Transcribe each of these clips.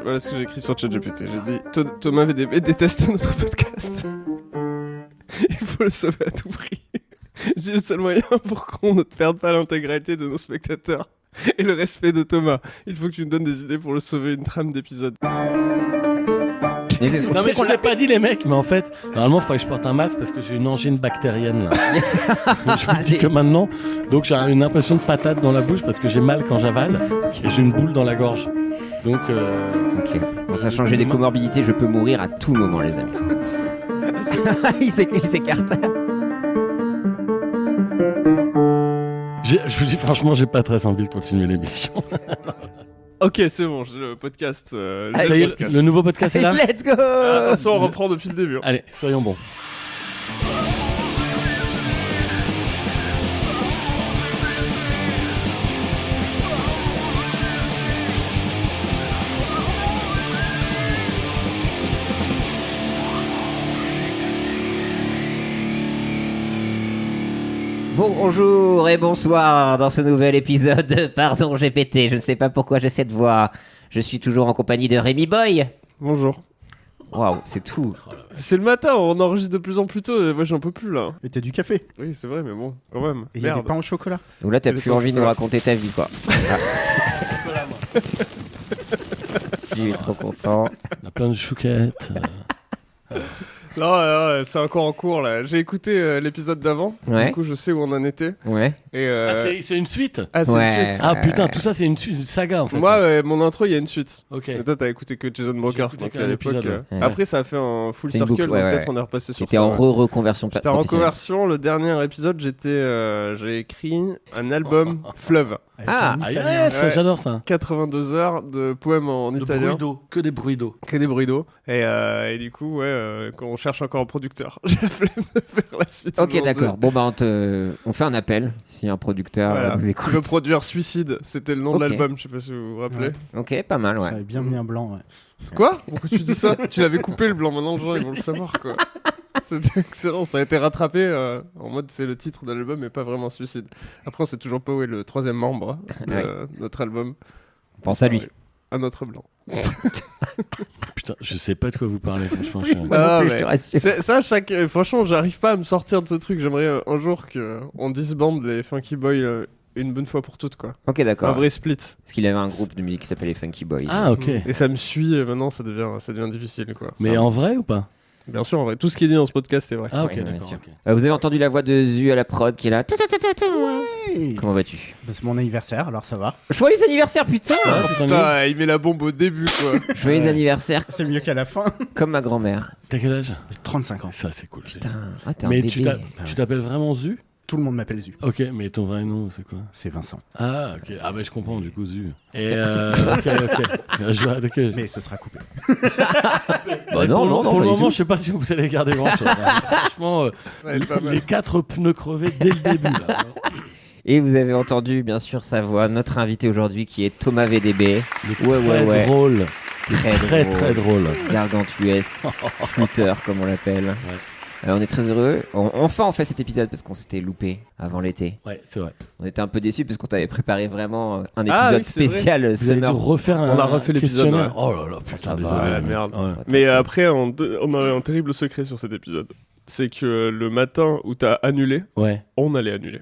Voilà ce que j'ai écrit sur ChatGPT. J'ai dit Thomas VDB déteste notre podcast. Il faut le sauver à tout prix. J'ai le seul moyen pour qu'on ne perde pas l'intégralité de nos spectateurs et le respect de Thomas. Il faut que tu nous donnes des idées pour le sauver, une trame d'épisode. Non mais je l'ai pas dit les mecs, mais en fait, normalement il faudrait que je porte un masque parce que j'ai une angine bactérienne là. Donc, je vous le dis que maintenant, donc j'ai une impression de patate dans la bouche parce que j'ai mal quand j'avale et j'ai une boule dans la gorge. Donc Ok. Bon, ça a changé des comorbidités, je peux mourir à tout moment les amis. il s'écarte. Je vous dis franchement, j'ai pas très envie de continuer l'émission. Ok, c'est bon, le podcast. Ça y est, podcast. le nouveau podcast est là. Let's go. Attention, on reprend depuis le début. Allez, soyons bons. Bonjour et bonsoir dans ce nouvel épisode. Pardon, j'ai pété, je ne sais pas pourquoi j'ai cette voix. Je suis toujours en compagnie de Rémi Boy. Bonjour. Waouh, c'est tout. C'est le matin, on enregistre de plus en plus tôt. Et moi, j'en peux plus là. Et t'as du café. Oui, c'est vrai, mais bon, quand même. Et il y a des Merde. pains au chocolat. Donc là, t'as Et le plus envie de nous chocolat. raconter ta vie, quoi. Je suis trop content. On a plein de chouquettes. Non, c'est encore en cours là. J'ai écouté l'épisode d'avant. Ouais. Du coup, je sais où on en était. Ouais. Et Ah, c'est une suite. c'est Ouais. une suite. Ah putain, tout ça c'est une saga en fait. Moi, mon intro, il y a une suite. Ok. Et toi, t'as écouté que Jason Brokers, écouté donc qu'un à l'époque. épisode, ouais. Après, ça a fait un full C'est une circle, boucle, donc ouais, peut-être ouais. on est repassé sur J'étais ça. en ouais. reconversion. J'étais en reconversion. Le dernier épisode, j'ai écrit un album fleuve. Avec Ah. un Ah Italien. yes, Ouais. j'adore ça. 82 heures de poèmes en De italien. bruit d'eau, que des bruits d'eau. Que des bruits d'eau. Et du coup, quand on cherche encore un producteur, j'ai la flemme de faire la suite. Ok, aujourd'hui. d'accord. Bon, bah, on fait un appel si un producteur Voilà. nous Tu veux écoute. produire Suicide, c'était le nom Ok. de l'album, je sais pas si vous vous rappelez. Ok, pas mal, Ça ouais. avait bien mis un blanc. Ouais. Quoi? Pourquoi tu dis ça? Tu l'avais coupé le blanc, maintenant les gens ils vont le savoir quoi. C'était excellent, ça a été rattrapé en mode c'est le titre de l'album mais pas vraiment Suicide. Après on sait toujours pas où est le troisième membre de Ouais. notre album. Pense à lui. Un autre blanc. Putain, je sais pas de quoi vous parlez, franchement. Moi non Ah, plus, je mais te rassure. Ça, franchement, j'arrive pas à me sortir de ce truc. J'aimerais un jour qu'on disbande les Funky Boys une bonne fois pour toutes quoi. Ok, Un d'accord. vrai split. Parce qu'il avait un groupe de musique qui s'appelait Funky Boys. Ah ok. Et ça me suit maintenant, ça devient difficile quoi. Mais Ça- en vrai ou pas? Bien sûr, en vrai, tout ce qui est dit dans ce podcast est vrai. Ah ok, Ouais, bien d'accord. sûr. Ok. Vous avez entendu la voix de Zu à la prod qui est là. Hey. Comment vas-tu? Bah, c'est mon anniversaire, alors ça va. Joyeux anniversaire, putain! Ah, c'est dingue. Putain, il met la bombe au début quoi. Joyeux Ouais. anniversaire, C'est mieux qu'à la fin. comme ma grand-mère. T'as quel âge? 35 ans. Ça c'est cool. c'est- Putain, ah, t'es un Mais bébé. tu t'appelles vraiment Zu? Tout le monde m'appelle Zu. Ok, mais ton vrai nom c'est quoi? C'est Vincent. Ah ok, ah bah je comprends du coup Zu. Et ok. Ok. Mais ce sera coupé. Bah non, non, pour pas le du moment, tout. je sais pas si vous allez garder grand chose. Franchement, Ouais, pas mal. les 4 pneus crevés dès le début. Là. Et vous avez entendu, bien sûr, sa voix, notre invité aujourd'hui qui est Thomas VDB. Il est Ouais, très ouais. drôle. Très Très drôle. Gargantuesque, shooter, comme on l'appelle. On est très heureux. Enfin, on fait cet épisode parce qu'on s'était loupé avant l'été. Ouais, c'est vrai. On était un peu déçus parce qu'on t'avait préparé vraiment un épisode Ah oui, c'est spécial Vous avez dû Summer. refaire On a refait l'épisode, questionnaire. ouais. Oh là là, Ça putain, va, désolé. Ah, la mais- merde. Ouais. Mais après, on a un terrible secret sur cet épisode. C'est que le matin où t'as annulé, Ouais. on allait annuler.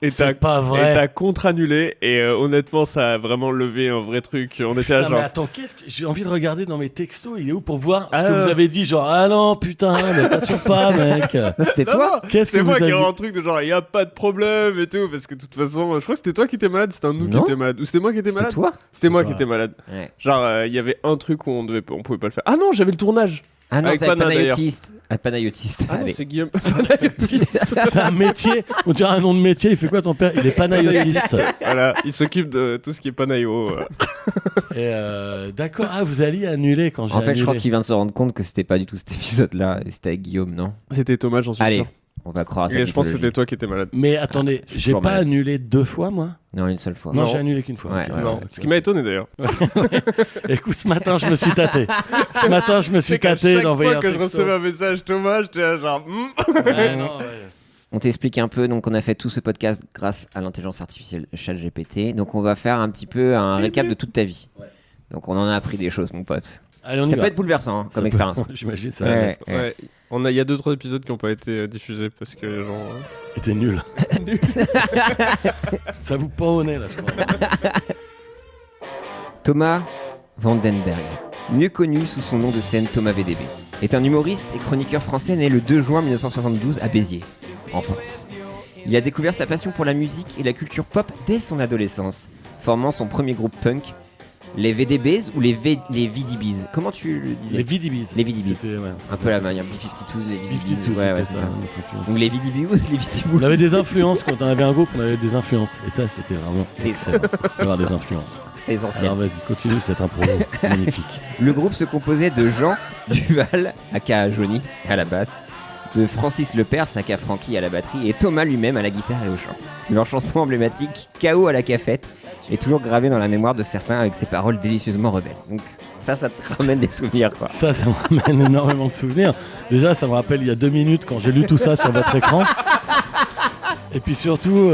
Et C'est t'as pas et vrai. t'as contre-annulé. Et honnêtement, ça a vraiment levé un vrai truc. On était là Putain, mais genre. attends, j'ai envie de regarder dans mes textos, il est où pour voir ce Ah. que vous avez dit, genre ah non putain, mais t'assures pas mec. Non, c'était Non, toi? non, Qu'est-ce que c'est vous moi qui ai avez un truc de genre, il y a pas de problème et tout. Parce que de toute façon, je crois que c'était toi qui étais malade. C'était un nous qui Non. était malade. Ou c'était moi qui étais C'était malade? toi? C'était moi Toi. qui étais malade. Ouais. Genre, il y avait un truc où on pouvait pas le faire. Ah non, j'avais le tournage. Ah non, Avec t'avais Pana, Panayotiste. Ah, Panayotiste. Ah non, Allez. c'est Guillaume. C'est un métier, on dirait un nom de métier, il fait quoi ton père? Il est panayotiste. Voilà, il s'occupe de tout ce qui est Panayo. Et d'accord, ah vous alliez annuler quand j'ai En fait, je annulé. crois qu'il vient de se rendre compte que c'était pas du tout cet épisode-là. et C'était avec Guillaume, non? C'était Thomas, j'en suis Allez, sûr. on va croire à ça. Et je pense que c'était toi qui étais malade. Mais attendez, je suis j'ai toujours pas malade. annulé 2 fois moi? Non, une seule fois. Non, Non. j'ai annulé qu'une fois. Ouais, Ok, ouais, Non, ok, ce qui m'a étonné d'ailleurs. Écoute, ce matin, je me suis tâté. Ce matin, je me suis C'est qu'à tâté chaque d'envoyer fois un que je texto. recevais un message Thomas, j'étais là genre. Ouais, non, ouais. On t'explique un peu. Donc, on a fait tout ce podcast grâce à l'intelligence artificielle ChatGPT. Donc, on va faire un petit peu un récap de toute ta vie. Ouais. Donc, on en a appris des choses, mon pote. Allez, Ça peut être bouleversant comme expérience. J'imagine ça. Ouais. Il y a 2-3 épisodes qui n'ont pas été diffusés parce que les gens. Était nul. Ça vous pend au nez là, je crois. Thomas Vandenberg, mieux connu sous son nom de scène Thomas VDB, est un humoriste et chroniqueur français né le 2 juin 1972 à Béziers, en France. Il a découvert sa passion pour la musique et la culture pop dès son adolescence, formant son premier groupe punk, les VDBs ou les VDBs. Comment tu le disais? Les VDBs. Les VDBs. Ouais. Un peu la manière B-52s, les VDBs. B-52s, Ouais, c'est ça. Donc les VDBs, les VDBs. On avait des influences quand on avait un groupe, on avait des influences. Et ça, c'était vraiment excellent d'avoir des influences. C'est essentiel. Alors vas-y, continue cette impro, c'est magnifique. Le groupe se composait de Jean Duval, aka Johnny, à la basse, de Francis Lepers, aka Francky, à la batterie, et Thomas lui-même à la guitare et au chant. Leur chanson emblématique, KO à la cafette, est toujours gravée dans la mémoire de certains avec ses paroles délicieusement rebelles. Donc ça te ramène des souvenirs, quoi. Ça me ramène énormément de souvenirs. Déjà, ça me rappelle il y a 2 minutes quand j'ai lu tout ça sur votre écran. Et puis surtout...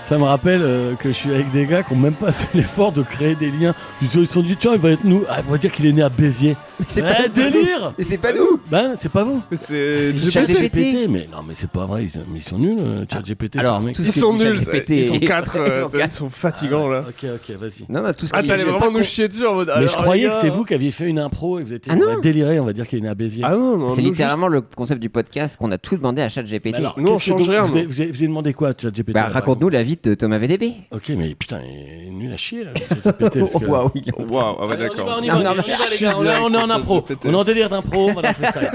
ça me rappelle que je suis avec des gars qui n'ont même pas fait l'effort de créer des liens. Ils se sont dit, tiens, il va être nous. Ah, on va dire qu'il est né à Béziers. Mais c'est pas délire. Mais c'est pas nous. Ben, c'est pas vous. C'est ChatGPT. Mais non, mais c'est pas vrai. Ils sont nuls, ChatGPT. Alors, c'est un mec. tout ce Ils que sont dit nuls. ChatGPT. Ils sont 4. Ils Ils sont fatigants là. Ok, vas-y. Non, tout ce Ah, qui t'allais est... vraiment nous chier dessus en mode. Mais je croyais que c'est vous qui aviez fait une impro et vous étiez déliré, on va dire qu'il est né à Béziers. Ah non, C'est nous, littéralement le concept du podcast qu'on a tout demandé à ChatGPT. Mais alors, nous, on qu'est-ce que change rien, Vous avez demandé quoi, ChatGPT? Bah, raconte-nous la vie de Thomas VDB. Ok, mais putain, il est nul à chier là, ChatGPT. parce que- Waouh. Waouh, ah ouais, Allez, d'accord. on y va, les gars. On est en impro. On est en délire d'impro, on va dans le freestyle.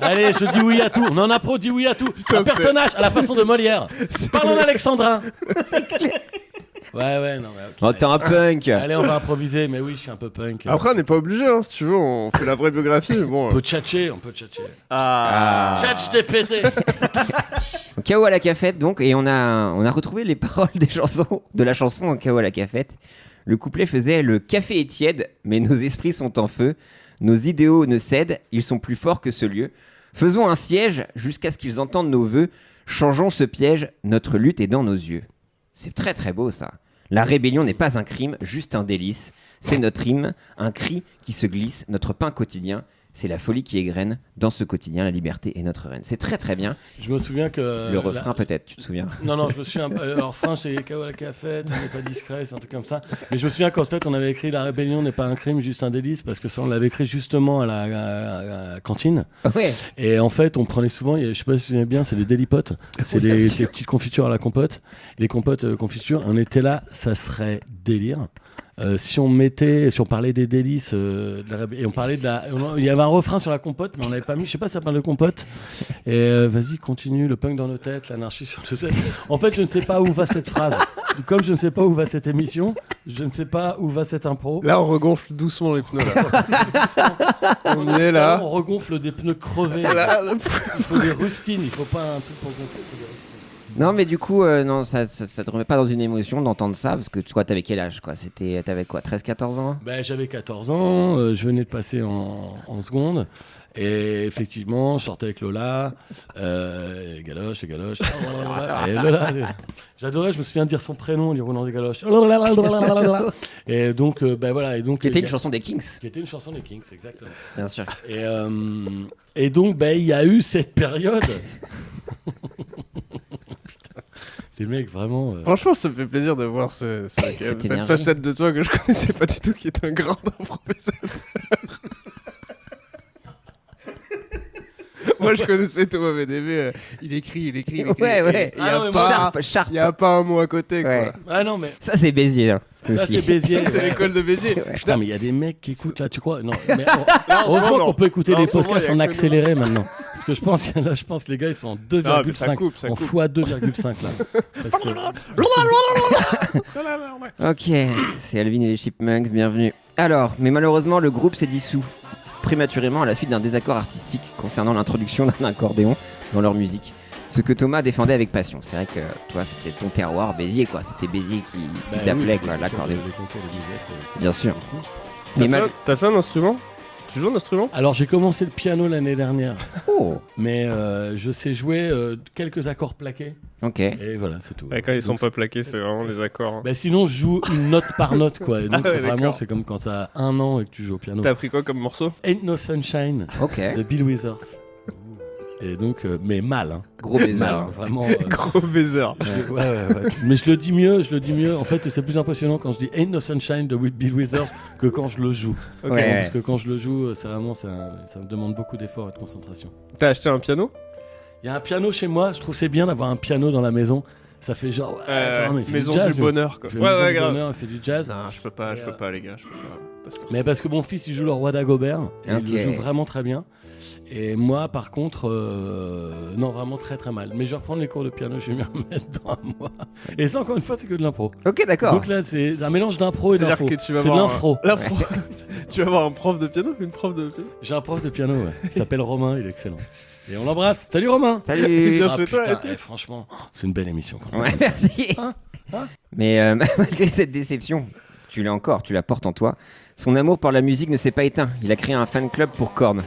Allez, je dis oui à tout. On est en impro, dis oui à tout. Un personnage à la façon de Molière. Parlons d'Alexandrin. Ouais, non, mais ok. Oh, t'es un punk. Allez, on va improviser, mais oui, je suis un peu punk. Après, on n'est pas obligé, hein, si tu veux, on fait la vraie biographie, mais bon. On peut tchatcher. Ah. ChatGPT. KO à la cafette, donc, et on a retrouvé les paroles de la chanson KO à la cafette. Le couplet faisait: le café est tiède, mais nos esprits sont en feu. Nos idéaux ne cèdent, ils sont plus forts que ce lieu. Faisons un siège jusqu'à ce qu'ils entendent nos vœux. Changeons ce piège, notre lutte est dans nos yeux. C'est très très beau ça. La rébellion n'est pas un crime, juste un délice. C'est notre hymne, un cri qui se glisse, notre pain quotidien. C'est la folie qui égrène. Dans ce quotidien, la liberté est notre reine. C'est très très bien. Je me souviens que... Le refrain peut-être, tu te souviens? Non, je me souviens... Le refrain, c'est KO à la cafette, on n'est pas discret, c'est un truc comme ça. Mais je me souviens qu'en fait, on avait écrit La rébellion n'est pas un crime, juste un délice, parce que ça, on l'avait écrit justement à la cantine. Ouais. Et en fait, on prenait souvent, je sais pas si vous aimez bien, c'est les délipotes. C'est des petites confitures à la compote. Les compotes confitures, on était là, ça serait délire. Si on parlait des délices, et on parlait il y avait un refrain sur la compote, mais on n'avait pas mis, je sais pas si ça parle de compote. Et vas-y, continue, le punk dans nos têtes, l'anarchie sur le set. En fait, je ne sais pas où va cette phrase. Comme je ne sais pas où va cette émission, je ne sais pas où va cette impro. Là, on regonfle doucement les pneus. Là. On est là. On regonfle des pneus crevés. Il faut des rustines, il faut pas un truc pour gonfler, il faut des rustines. Non, mais du coup, non, ça te remet pas dans une émotion d'entendre ça, parce que toi, t'avais quel âge, quoi? T'avais quoi, 13-14 ans? Ben, j'avais 14 ans, je venais de passer en seconde, et effectivement, je sortais avec Lola, les galoches. Et Lola, j'adorais, je me souviens de dire son prénom, lui roulant des galoches. Et donc, ben voilà. Qui était une chanson des Kings. Qui était une chanson des Kings, exactement. Bien sûr. Et donc, ben, il y a eu cette période. Les mecs, vraiment. Franchement, ça me fait plaisir de voir cette facette de toi que je connaissais pas du tout, qui est un grand improvisateur. Moi, je connaissais Thomas VDB. Il écrit. Ouais. Il n'y a pas un mot à côté, quoi. Ouais. Ah non, mais. Ça, c'est Béziers. Hein. Ça, c'est Béziers. C'est l'école de Béziers. Ouais. Putain, mais il y a des mecs qui écoutent là, tu crois? Non, mais heureusement qu'on peut écouter les podcasts en accéléré maintenant. Parce que je pense que les gars, ils sont en 2,5. En x2,5 là. Ok, c'est Alvin et les Chipmunks, bienvenue. Alors, mais malheureusement, le groupe s'est dissous prématurément à la suite d'un désaccord artistique concernant l'introduction d'un accordéon dans leur musique. Ce que Thomas défendait avec passion. C'est vrai que toi, c'était ton terroir, Béziers, quoi. C'était Béziers qui t'appelait, quoi, l'accordéon. Bien sûr. T'as fait un instrument? Tu joues un instrument? Alors j'ai commencé le piano l'année dernière, Oh, mais je sais jouer quelques accords plaqués. ok. Et voilà, c'est tout. Ouais, quand ils sont Donc, pas plaqués, c'est vraiment les accords. Hein. bah, sinon, je joue une note par note, quoi. Et donc, Ah ouais, c'est vraiment, d'accord. c'est comme quand t'as 1 an et que tu joues au piano. T'as appris quoi comme morceau? Ain't No Sunshine Ok. de Bill Withers. Et donc, mais mal, hein. Gros baiser. Mal, hein, vraiment. Gros baiser. Ouais. Mais je le dis mieux. En fait, c'est plus impressionnant quand je dis Ain't No Sunshine de Bill Withers que quand je le joue. Ok. Ouais. Parce que quand je le joue, c'est vraiment, ça me demande beaucoup d'efforts et de concentration. T'as acheté un piano? Il y a un piano chez moi. Je trouve que c'est bien d'avoir un piano dans la maison. Ça fait genre, attends, mais il fait Maison du jazz. du bonheur, quoi. Il fait Maison Ouais, du grave. bonheur, il fait du jazz. Non, je peux pas, les gars, je peux pas se faire Mais ça. parce que mon fils il joue le roi d'Agobert et Ok. il le joue vraiment très bien. Et moi par contre, non vraiment très très mal. Mais je vais reprendre les cours de piano, je vais m'y remettre dans un mois. Et ça encore une fois c'est que de l'impro. Ok, d'accord. Donc là c'est un mélange d'impro et C'est-à-dire d'info. que tu vas C'est de voir l'infro. L'infro. Tu vas voir un prof de piano? Une prof de piano? J'ai un prof de piano, ouais. Il s'appelle Romain, il est excellent. Et on l'embrasse. Salut Romain. Salut. Bien Ah, chez toi, putain, et tout. franchement, c'est une belle émission quand même. Ouais, merci. Hein Mais malgré cette déception, tu la portes en toi. Son amour pour la musique ne s'est pas éteint. Il a créé un fan club pour Korn,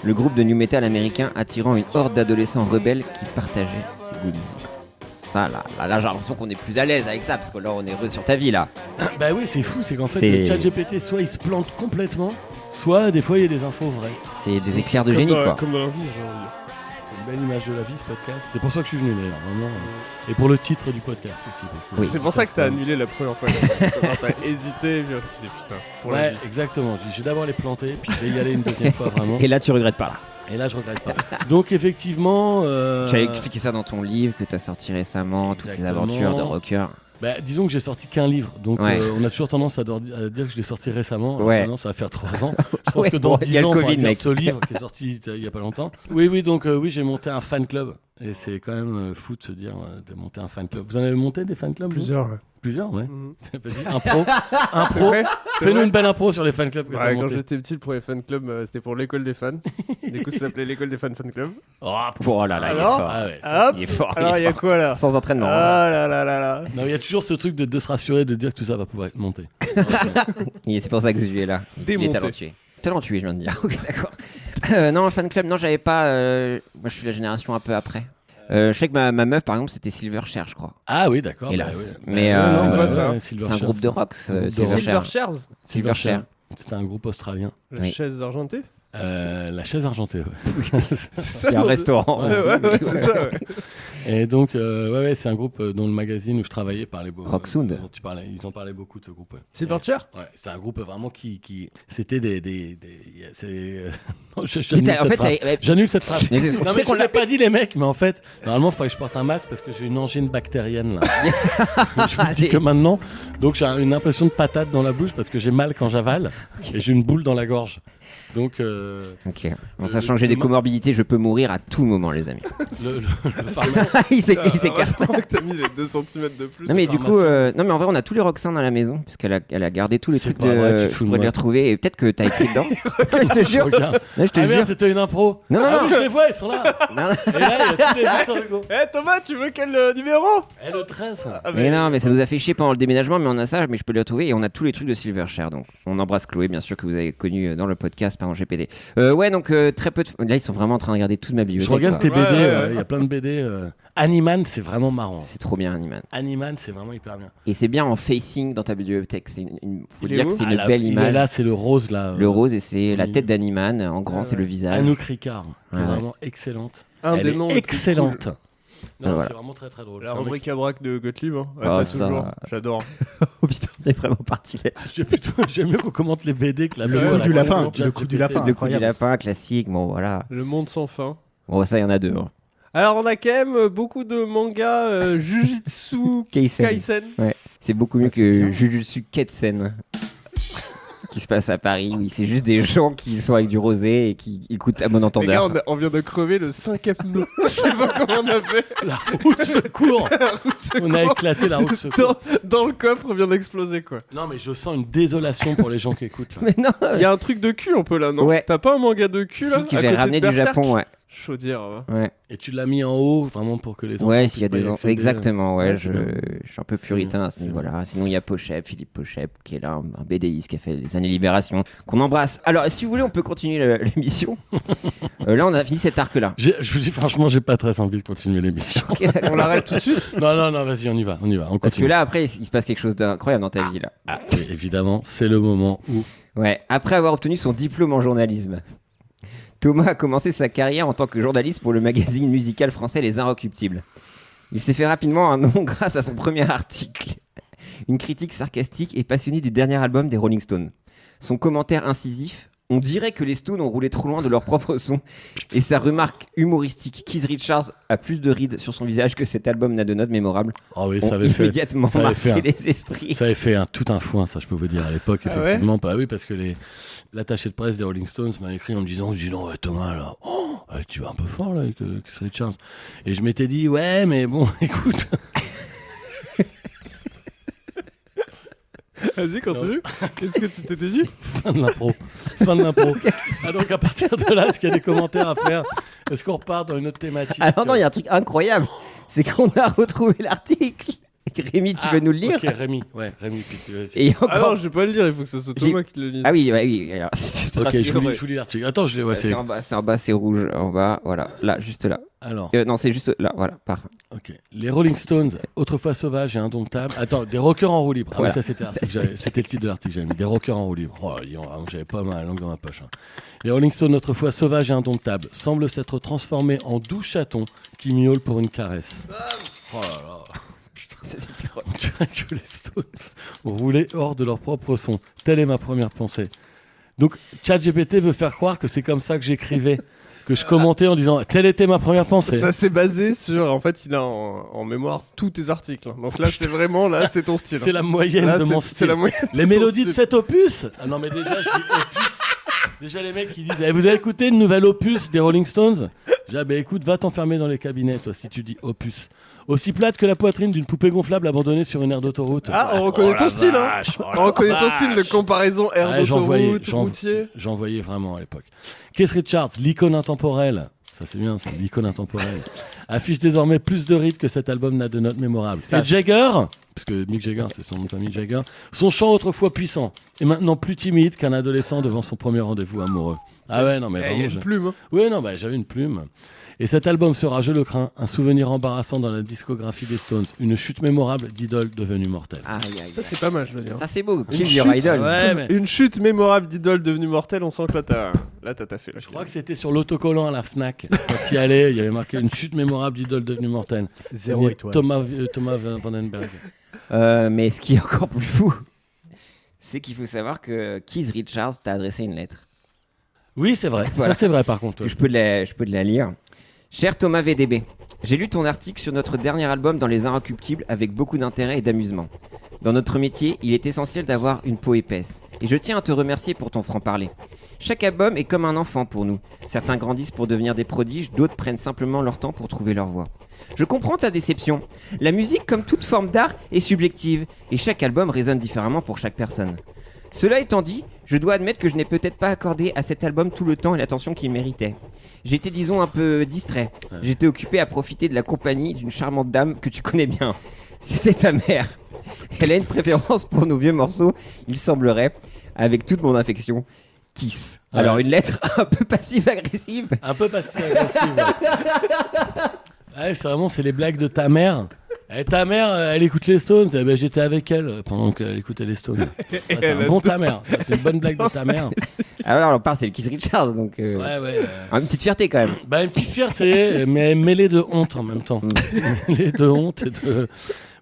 le groupe de new metal américain attirant une horde d'adolescents rebelles qui partageaient ses goûts musicaux. Ah là, j'ai l'impression qu'on est plus à l'aise avec ça parce que là, on est heureux sur ta vie là. Bah oui, c'est fou, c'est qu'en fait C'est- le chat GPT soit il se plante complètement, soit des fois il y a des infos vraies. C'est des éclairs de Comme génie dans- quoi. Comme dans la vie, j'ai envie de dire. C'est une belle image de la vie ce podcast. C'est pour ça que je suis venu d'ailleurs, vraiment. Et pour le titre du podcast aussi. Parce que Oui. C'est pour ça que t'as se passe. annulé la première fois. T'as hésité, et puis tu t'es dit putain. Pour la Ouais, vie. exactement. Je vais d'abord les planter, puis je vais y aller une deuxième fois vraiment. Et là, tu regrettes pas là. Et là, je regrette pas. Donc effectivement, Tu as expliqué ça dans ton livre que tu as sorti récemment, toutes ces Exactement. aventures de rocker. bah, disons que j'ai sorti qu'un livre, donc Ouais. on a toujours tendance à dire que je l'ai sorti récemment. Ouais. Maintenant, ça va faire 3 ans. Je pense Ouais, que dans bon, 10 il y a le ans, on pourra Covid, dire mec. ce livre qui est sorti il y a pas longtemps. Oui, donc oui, j'ai monté un fan club. Et c'est quand même fou de se dire de monter un fan club. Vous en avez monté des fan clubs vous Plusieurs, ouais. Plusieurs, ouais. Mhm. Vas-y, impro. Ouais, c'est Fais-nous vrai. une belle impro sur les fan clubs que t'as Ouais, quand montés. j'étais petit, le premier fan club, c'était pour l'école des fans. Du coup, ça s'appelait l'école des fans fan club. Oh là là, il est Alors fort. Ah ouais, ça- Hop. Il est fort. il Alors, est il y a fort. quoi là? Sans entraînement. Ah là là là là. Non, il y a toujours ce truc de se rassurer, de dire que tout ça va pouvoir être monté. Et c'est pour ça que Zuzu est là. Il est Démonté. talentueux. Talentueux, je viens de dire. Ok, d'accord. Non, le fan club, non, j'avais pas. Moi, je suis la génération un peu après. Je sais que ma meuf, par exemple, c'était Silverchair, je crois. Ah oui, d'accord. Hélas. Bah, Mais, c'est quoi, ça ouais, C'est un Silverchair, groupe de rock, Un groupe de Silverchair. Silver Shares? Silverchair. C'était un groupe australien. La Oui. chaise argentée? La chaise argentée, ouais. C'est ça? C'est un restaurant. Ouais, Ouais, c'est ça, ouais. Et donc, ouais, c'est un groupe dont le magazine où je travaillais parlait beaucoup. Rocksound. dont tu parlais, ils en parlaient beaucoup de ce groupe. Ouais. Silver Chair? Ouais, c'est un groupe vraiment qui c'était non, Mais j'annule t'as- en cette fait, phrase. t'avais- J'annule cette phrase. Mais tu Non, sais mais qu'on je l'a l'ai pas dit les mecs, mais en fait, normalement, il faudrait que je porte un masque parce que j'ai une angine bactérienne là. Donc, je vous le dis Allez. que maintenant. Donc j'ai une impression de patate dans la bouche parce que j'ai mal quand j'avale et j'ai une boule dans la gorge. Donc Ok. En sachant que j'ai des comorbidités, je peux mourir à tout moment, les amis. le pharmacien. il s'écarte. Heureusement que t'as mis les 2 cm de plus. Non mais du pharmacien. coup, non mais en vrai on a tous les Roxanne dans la maison elle a gardé tous les C'est trucs pas vrai, tu de. te Je fous de pourrais moi. les retrouver et peut-être que t'as écrit dedans. je te Je jure. regarde. Non, je te Ah jure. merde, c'était une impro. Non, non, Ah non. oui, je les vois, ils sont là. Non, non. Et là, il y a tous les Victor Hugo. Eh Thomas, tu veux quel numéro? Et le 13. Ah, Mais non, mais ça nous a fait chier pendant le déménagement, mais on a ça, mais je peux les retrouver et on a tous les trucs de Silverchair. Donc on embrasse Chloé, bien sûr, que vous avez connu dans le podcast par GPD. Ouais, donc très peu de. Là, ils sont vraiment en train de regarder toute ma Je bibliothèque. regarde quoi. tes BD, Ouais. il y a plein de BD. Animan, c'est vraiment marrant. C'est trop bien, Animan. Animan, c'est vraiment hyper bien. Et c'est bien en facing dans ta bibliothèque. Faut Il est dire que où c'est Ah, une là, belle il est image. là, c'est le rose là. Le rose et c'est la oui. tête d'Animan. En grand, Ah c'est le ouais. visage. Anouk Ricard, qui est Ouais. vraiment excellente. Un Elle des est noms les plus excellente. cool. Non, Voilà. c'est vraiment très très drôle. La C'est un mec- rubrique à braque de Gottlieb. Hein. Ouais, Ah, ça, ça, toujours. J'adore. Oh putain, on est vraiment parti là. J'aime mieux qu'on commente les BD que la Le BD. coup la du BD, lapin, Chat le coup du GPT. lapin. Le coup du Incroyable. lapin, classique. Bon, voilà. Le monde sans fin. Bon, ça, il y en a deux. Hein. Alors, on a quand même beaucoup de mangas Jujutsu Kaisen. Kaisen. C'est beaucoup mieux Ah, c'est bien. que Jujutsu Kaisen. Qui se passe à Paris, où c'est juste des gens qui sont avec du rosé et qui écoutent à bon Les gars, entendeur. on vient de crever le 5 nœud. Je sais pas comment on a fait. La roue de secours. On a éclaté la roue de secours. Dans le coffre, on vient d'exploser quoi. Non, mais je sens une désolation pour les gens qui écoutent. Là. Mais non, Il y a un truc de cul un peu là, non? Ouais. T'as pas un manga de cul là si, que à j'ai côté ramené de du Berserk Japon, ouais. Chaudière. Ouais. Et tu l'as mis en haut, vraiment pour que les enfants. Ouais, s'il y a puissent des pas y enfants. accéder. Exactement, ouais. Ouais, je c'est bien. suis un peu C'est puritain bien, à ce c'est niveau-là. Sinon, il y a Philippe Pochep, qui est là, un BDiste qui a fait les années Libération, qu'on embrasse. Alors, si vous voulez, on peut continuer l'émission. Là, on a fini cet arc-là. Je vous dis franchement, j'ai pas très envie de continuer l'émission. Ok, d'accord. On l'arrête tout de suite. Non, vas-y, on y va, on Parce que continue. là, après, il se passe quelque chose d'incroyable dans ta vie, là. Ah, oui, évidemment, c'est le moment où. Ouais, après avoir obtenu son diplôme en journalisme, Thomas a commencé sa carrière en tant que journaliste pour le magazine musical français Les Inrecuptibles. Il s'est fait rapidement un nom grâce à son premier article, une critique sarcastique et passionnée du dernier album des Rolling Stones. Son commentaire incisif, on dirait que les Stones ont roulé trop loin de leur propre son, et sa remarque humoristique, Keith Richards a plus de rides sur son visage que cet album n'a de notes mémorables, Oh oui, ont ça avait fait. immédiatement ça avait marqué fait les esprits. Ça avait fait tout un foin, ça je peux vous dire à l'époque, Ah ouais effectivement. Bah oui, parce que l'attaché de presse des Rolling Stones m'a écrit en me disant, dis donc, ouais, Thomas, là, tu vas un peu fort là avec Keith Richards. Et je m'étais dit, ouais, mais bon, écoute. Vas-y, continue. Qu'est-ce que tu t'étais dit? Fin de l'impro. Ah, donc à partir de là, est-ce qu'il y a des commentaires à faire? Est-ce qu'on repart dans une autre thématique? Ah non, il y a un truc incroyable, c'est qu'on a retrouvé l'article. Rémi, tu veux nous le lire? Ok, Rémi, puis tu vas Et il y a encore... Ah non, je vais pas le lire, il faut que ce soit Thomas qui le lise. Ah oui, oui. Alors, si tu te Ok, rassures, je vous ouais. lis l'article. Attends, je l'ai. Ouais, C'est en bas, c'est rouge. En bas, voilà. Là, juste là. Alors, Non, c'est juste là, voilà. ok. Les Rolling Stones, autrefois sauvages et indomptables. Attends, des rockers en roue libre. Ah Voilà. oui, ça c'était le titre de l'article. J'avais mis des rockers en roue libre. Oh, j'avais pas mal la langue dans ma poche. Hein. Les Rolling Stones, autrefois sauvages et indomptables, semblent s'être transformés en doux chatons qui miaulent pour une caresse. Oh là là. C'est super. On dirait que les Stones roulaient hors de leur propre son. Telle est ma première pensée. Donc, ChatGPT veut faire croire que c'est comme ça que j'écrivais, que je commentais en disant telle était ma première pensée. Ça s'est basé sur, en fait, il a en mémoire tous tes articles. Donc là, c'est vraiment, là, c'est ton style. C'est la moyenne Là, de mon c'est style. la moyenne. Les ton mélodies de style. cet opus. Ah non, mais déjà, je dis opus. Déjà, les mecs qui disent vous avez écouté une nouvelle opus des Rolling Stones? J'ai dit, bah écoute, va t'enfermer dans les cabinets, toi, si tu dis opus. Aussi plate que la poitrine d'une poupée gonflable abandonnée sur une aire d'autoroute. Ah, on reconnaît ton style, hein. On reconnaît ton style de comparaison air Ouais, d'autoroute, routier. J'en voyais vraiment à l'époque. Keith Richards, l'icône intemporelle. Ça c'est bien, c'est l'icône intemporelle. Affiche désormais plus de rides que cet album n'a de notes mémorables. Et Jagger, parce que Mick Jagger c'est son nom de famille Jagger, son chant autrefois puissant est maintenant plus timide qu'un adolescent devant son premier rendez-vous amoureux. Ah ouais, non mais Il y vraiment. a une plume. Hein. Oui, non, bah, j'avais une plume. Et cet album sera, je le crains, un souvenir embarrassant dans la discographie des Stones. Une chute mémorable d'idoles devenues mortelles. Ça, c'est pas mal, je veux dire. Ça, c'est beau. Une Kill your chute. idol. Ouais, mais Une chute mémorable d'idole devenue mortelle, on sent que là, t'as fait. Là, je crois que c'était sur l'autocollant à la Fnac. Quand il y allait, il y avait marqué une chute mémorable d'idole devenue mortelle. 0 étoile. Thomas Vandenberg. Mais ce qui est encore plus fou, c'est qu'il faut savoir que Keith Richards t'a adressé une lettre. Oui, c'est vrai. Voilà. Ça, c'est vrai, par contre. Je peux te la lire. Cher Thomas VDB, j'ai lu ton article sur notre dernier album dans Les Inrecuptibles avec beaucoup d'intérêt et d'amusement. Dans notre métier, il est essentiel d'avoir une peau épaisse. Et je tiens à te remercier pour ton franc-parler. Chaque album est comme un enfant pour nous. Certains grandissent pour devenir des prodiges, d'autres prennent simplement leur temps pour trouver leur voie. Je comprends ta déception. La musique, comme toute forme d'art, est subjective, et chaque album résonne différemment pour chaque personne. Cela étant dit, je dois admettre que je n'ai peut-être pas accordé à cet album tout le temps et l'attention qu'il méritait. J'étais, disons, un peu distrait. J'étais occupé à profiter de la compagnie d'une charmante dame que tu connais bien. C'était ta mère. Elle a une préférence pour nos vieux morceaux, il semblerait, avec toute mon affection. Kiss. Ouais. Alors, une lettre un peu passive-agressive. Un peu passive-agressive. Ouais, c'est les blagues de ta mère. Et ta mère, elle écoute les Stones. Eh ben, j'étais avec elle pendant qu'elle écoutait les Stones. Ça, c'est un bon ta mère. Ça, c'est une bonne blague de ta mère. Alors, on parle, c'est le Keith Richards, donc Ouais. une petite fierté quand même. Bah, une petite fierté, mais mêlée de honte en même temps. Mêlée de honte et de...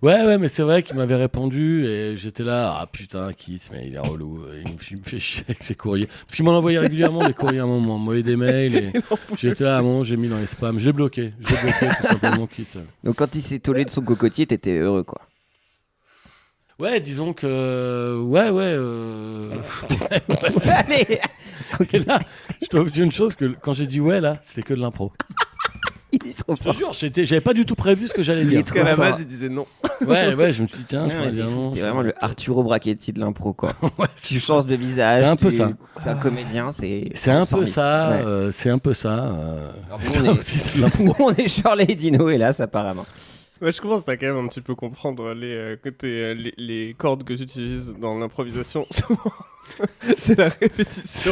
Ouais, mais c'est vrai qu'il m'avait répondu et j'étais là, ah putain, Kiss, mais il est relou, il me fait chier avec ses courriers. Parce qu'il m'en envoyait régulièrement des courriers à un moment, m'envoyait des mails et j'étais là, à un moment, j'ai mis dans les spams, je l'ai bloqué tout simplement, Kiss. Donc, quand il s'est tollé de son cocotier, t'étais heureux, quoi. Ouais, disons que... Allez. Et là, je dois vous dire une chose, que quand j'ai dit ouais, là, c'était que de l'impro. Il est trop Je te fort. jure, j'avais pas du tout prévu ce que j'allais dire. est Parce qu'à la trop fort. base, il disait non. Ouais, je me suis dit, tiens, je Ouais, pourrais dire non. T'es vraiment le Arturo Brachetti de l'impro, quoi. Ouais, Tu changes de visage. C'est un peu ça. C'est un comédien, c'est. C'est un peu transformiste. ça, Ouais. c'est un peu ça. Alors, Ça nous, aussi, c'est de l'impro. on est Charlie et Dino, hélas, apparemment. Ouais, je commence à quand même un petit peu comprendre les cordes que j'utilise dans l'improvisation. C'est la répétition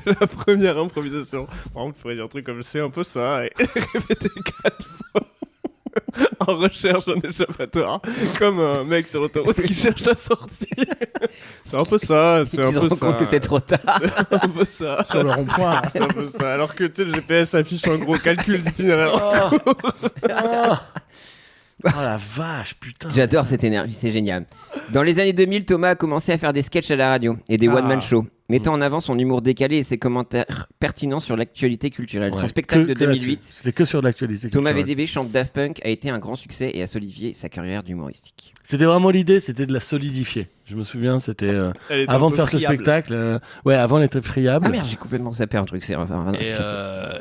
de la première improvisation. Par exemple, je pourrais dire un truc comme c'est un peu ça et répéter 4 fois en recherche d'un échappatoire, comme un mec sur l'autoroute qui cherche la sortie. C'est un peu ça, c'est Ils un se peu rendent compte ça. que c'est trop tard. C'est un peu ça. Sur le rond-point. C'est un peu ça. Alors que tu sais, le GPS affiche un gros calcul d'itinéraire. Oh la vache, putain. J'adore cette énergie, c'est génial. Dans les années 2000, Thomas a commencé à faire des sketchs à la radio et des one-man shows, mettant en avant son humour décalé et ses commentaires pertinents sur l'actualité culturelle. Ouais, Son spectacle de que là-dessus. 2008, C'était que sur l'actualité. Thomas culturelle. VDB chante Daft Punk, a été un grand succès et a solidifié sa carrière d'humoristique. C'était vraiment l'idée, c'était de la solidifier. Je me souviens, c'était Elle est un avant peu de faire friable. ce spectacle. Ouais, avant elle était friable. Ah merde, j'ai complètement zappé un truc.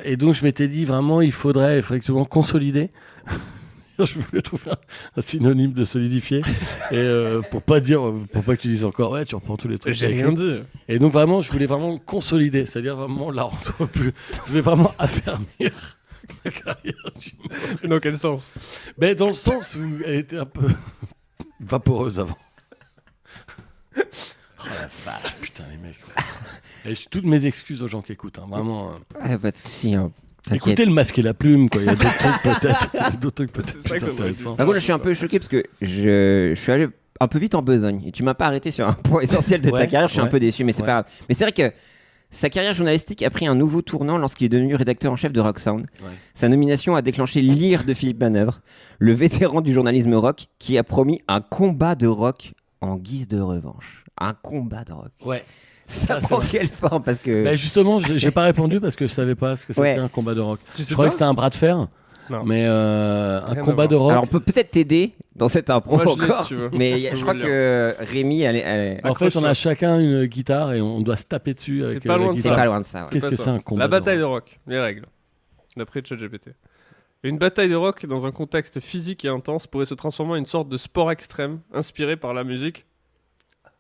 Et donc je m'étais dit vraiment, il faudrait effectivement consolider. Je voulais trouver un synonyme de solidifier et pour pas que tu dises encore ouais tu reprends tous les trucs. J'ai que t'as rien écrits. dit. Et donc vraiment je voulais vraiment consolider, c'est-à-dire vraiment la rendre plus. Je voulais vraiment affermir ma carrière d'humoriste. Dans quel sens? Mais dans le sens où elle était un peu vaporeuse avant. Oh la vache, putain les mecs. Et toutes mes excuses aux gens qui écoutent, hein, vraiment. Ah, pas de soucis. Hein. T'inquiète. Écoutez le masque et la plume, quoi. Il y a d'autres trucs peut-être. Il y a d'autres trucs peut-être C'est ça plus qu'on aurait dû intéressants. Par contre, là, je suis un peu choqué parce que je suis allé un peu vite en besogne et tu m'as pas arrêté sur un point essentiel de ta Ouais, carrière. Je suis un ouais. peu déçu, mais c'est Ouais. pas grave. Mais c'est vrai que sa carrière journalistique a pris un nouveau tournant lorsqu'il est devenu rédacteur en chef de Rock Sound. Ouais. Sa nomination a déclenché l'ire de Philippe Manœuvre, le vétéran du journalisme rock, qui a promis un combat de rock en guise de revanche. Un combat de rock. Ouais. Ça c'est prend vrai. quelle forme parce que. Bah justement, j'ai pas répondu parce que je savais pas ce que c'était Ouais. un combat de rock. Tu sais Je croyais pas que c'était un bras de fer, Non. mais un Rien à combat de voir. rock. Alors on peut peut-être t'aider dans cette impro Moi, je l'ai, encore, si tu veux. mais Je peux je vous crois le que Rémi, elle En fait, on accroche-toi. a chacun une guitare et on doit se taper dessus avec pas loin la de c'est guitare. pas loin de ça. Ouais. Qu'est-ce que c'est un combat La de bataille rock de rock, les règles, d'après ChatGPT. Une bataille de rock dans un contexte physique et intense pourrait se transformer en une sorte de sport extrême inspiré par la musique.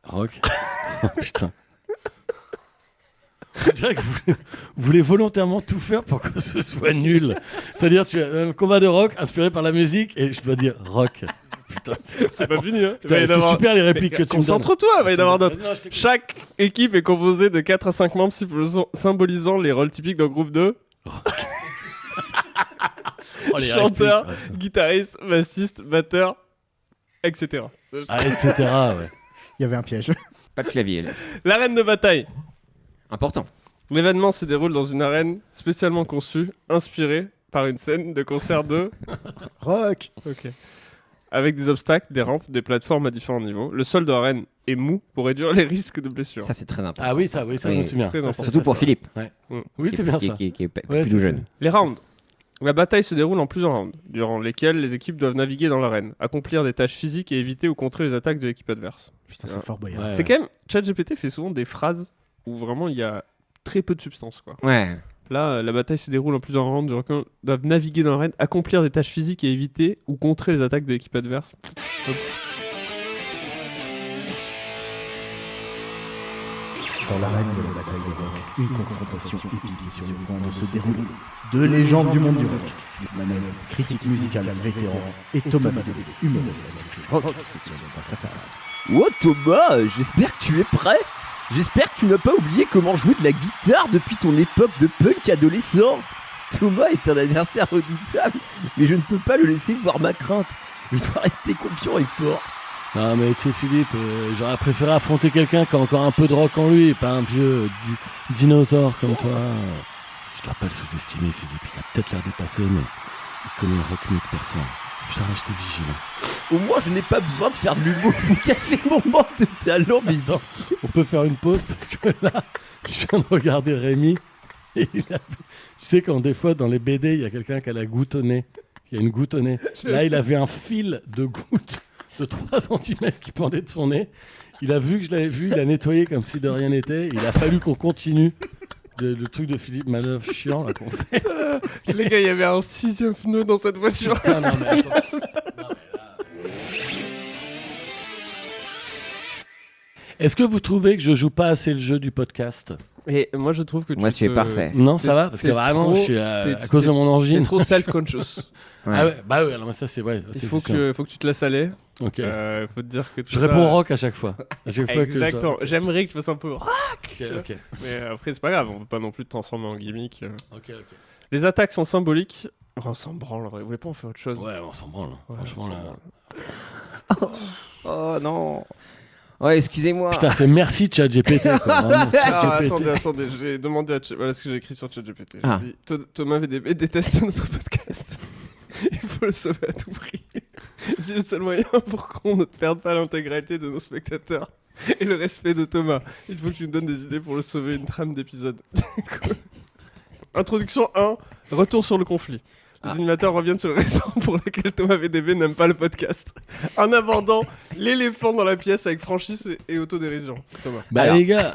Rock. Oh, putain. On dirait que vous voulez volontairement tout faire pour que ce soit nul. C'est-à-dire, tu as un combat de rock inspiré par la musique et je dois dire rock. Putain, C'est pas fini, hein. putain, c'est super les répliques que tu me donnes. Concentre-toi, il va y en avoir d'autres. Non, je t'écoute. Chaque équipe est composée de 4 à 5 membres symbolisant les rôles typiques d'un groupe de Oh, les chanteur, répliques. Ouais, guitariste, bassiste, batteur, etc. putain. Ah, etc. Ouais. Il y avait un piège. Pas de clavier, hélas. L'arène de bataille. Important. L'événement se déroule dans une arène spécialement conçue, inspirée par une scène de concert de... Rock. Ok. Avec des obstacles, des rampes, des plateformes à différents niveaux. Le sol de l'arène est mou pour réduire les risques de blessures. Ça, c'est très important. Ah oui, ça, je me souviens. Très Ça, important. Surtout pour Philippe. Oui, qui c'est est- bien qui est- ça. Qui est Ouais, plus c'est jeune. Les rounds. La bataille se déroule en plusieurs rounds, durant lesquels les équipes doivent naviguer dans l'arène, accomplir des tâches physiques et éviter ou contrer les attaques de l'équipe adverse. Putain, c'est fort boyard. Ouais. C'est quand même... ChatGPT fait souvent des phrases où vraiment il y a très peu de substance, quoi. Ouais. Là, la bataille se déroule en plusieurs rounds, durant lesquels ils doivent naviguer dans l'arène, accomplir des tâches physiques et éviter ou contrer les attaques de l'équipe adverse. Dans l'arène de la bataille de rock, une confrontation épique est sur le point de se dérouler. Deux légendes du monde du rock, Philippe Manœuvre, critique musical vétéran, et Thomas VDB, humoriste à l'esprit rock, se tiennent face à face. Oh Thomas, j'espère que tu es prêt. J'espère que tu n'as pas oublié comment jouer de la guitare depuis ton époque de punk adolescent. Thomas est un adversaire redoutable, mais je ne peux pas le laisser voir ma crainte. Je dois rester confiant et fort. Non, mais tu sais, Philippe, j'aurais préféré affronter quelqu'un qui a encore un peu de rock en lui, et pas un vieux dinosaure comme toi. Je dois pas le sous-estimer, Philippe. Il a peut-être l'air dépassé, mais il connaît le rock mieux que personne. Je dois rester vigilant. Au moins, je n'ai pas besoin de faire de l'humour pour cacher mon manque de talent, mais On peut faire une pause parce que là, je viens de regarder Rémi. Et tu sais, quand des fois dans les BD, il y a quelqu'un qui a la goutte au nez. Il y a une goutte au nez. Là, il avait un fil de goutte de 3 cm qui pendait de son nez. Il a vu que je l'avais vu, il a nettoyé comme si de rien n'était. Il a fallu qu'on continue le truc de Philippe Manœuvre chiant là qu'on fait. Les gars, il y avait un 6e pneu dans cette voiture. Putain, non, mais attends. Non, mais là... Est-ce que vous trouvez que je joue pas assez le jeu du podcast? Et moi, je trouve que Moi, tu es parfait. Non, ça va, parce que t'es vraiment, trop- je suis t'es- à cause de mon T'es angine. trop self-conscious. Ouais. Ah ouais, bah ouais, alors mais ça c'est ouais. Il c'est faut sûr. que tu te laisses aller. Ok. Faut te dire que tout Je ça- réponds rock à chaque fois. À chaque fois que je dois- Exactement. J'aimerais que tu fasses un peu. Ok, ok. Mais après, c'est pas grave. On peut pas non plus te transformer en gimmick. Ok. Les attaques sont symboliques. Oh, on s'en branle en vrai. Vous voulez pas en faire autre chose? Ouais, on s'en branle. Ouais, Franchement on là. s'en branle. Oh non. Ouais, excusez-moi. Putain, c'est merci ChatGPT. quoi, vraiment. Ah, ChatGPT. attendez. J'ai demandé à voilà ce que j'ai écrit sur ChatGPT. J'ai Ah. dit Thomas VDB déteste notre podcast. Il faut le sauver à tout prix. C'est le seul moyen pour qu'on ne perde pas l'intégralité de nos spectateurs et le respect de Thomas. Il faut que tu nous donnes des idées pour le sauver, une trame d'épisode. Introduction 1, retour sur le conflit. Les animateurs reviennent sur les raisons pour lesquelles Thomas VDB n'aime pas le podcast. En abordant l'éléphant dans la pièce avec franchise et autodérision. Thomas. Bah Alors. les gars,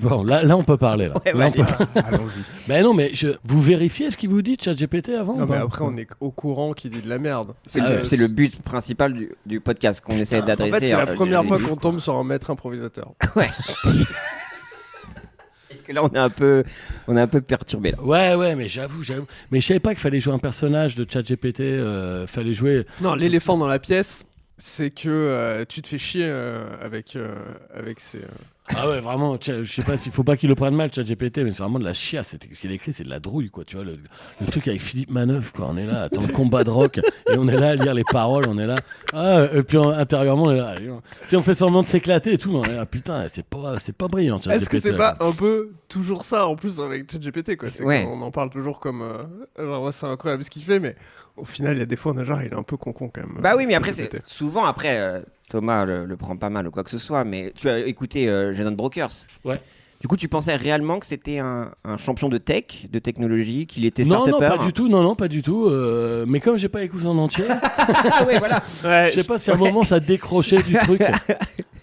bon, là on peut parler. Là. Ouais, Là, on bah, peut- Allons-y. Bah non, mais vous vérifiez ce qu'il vous dit ChatGPT avant Non, ou mais pas après, on est au courant qu'il dit de la merde. C'est Ah le, ouais. c'est le but principal du podcast qu'on essaie En d'adresser. fait, c'est la hein. première fois Et qu'on tombe sur un maître improvisateur. que là, on est un peu perturbé là. Ouais, mais j'avoue. Mais je savais pas qu'il fallait jouer un personnage de ChatGPT. Fallait jouer. Non, l'éléphant dans la pièce, c'est que tu te fais chier avec ces. Ah ouais, vraiment. Je sais pas s'il faut pas qu'il le prenne mal ChatGPT, mais c'est vraiment de la chiasse. Ce qu'il écrit, c'est de la drouille, quoi. Tu vois le truc avec Philippe Manœuvre, quoi. On est là, attends le combat de rock, et on est là à lire les paroles. On est là. Et puis intérieurement, on est là. Si on fait semblant de s'éclater et tout, mais on est là, putain, c'est pas brillant. Est-ce que ChatGPT, c'est là. pas un peu toujours ça en plus avec ChatGPT quoi? C'est Ouais. qu'on en parle toujours comme genre ouais, c'est incroyable ce qu'il fait, mais au final il y a des fois on a genre il est un peu con quand même. Bah oui, mais après, ChatGPT. c'est souvent après, Thomas le prend pas mal ou quoi que ce soit, mais tu as écouté Jason Brokers. Ouais. Du coup, tu pensais réellement que c'était un champion de tech, de technologie, qu'il était Non, start-upper? pas du tout. Non, pas du tout. Mais comme j'ai pas écouté en entier, Ah ouais, voilà. Ouais, je sais pas si à un moment ça décrochait du truc.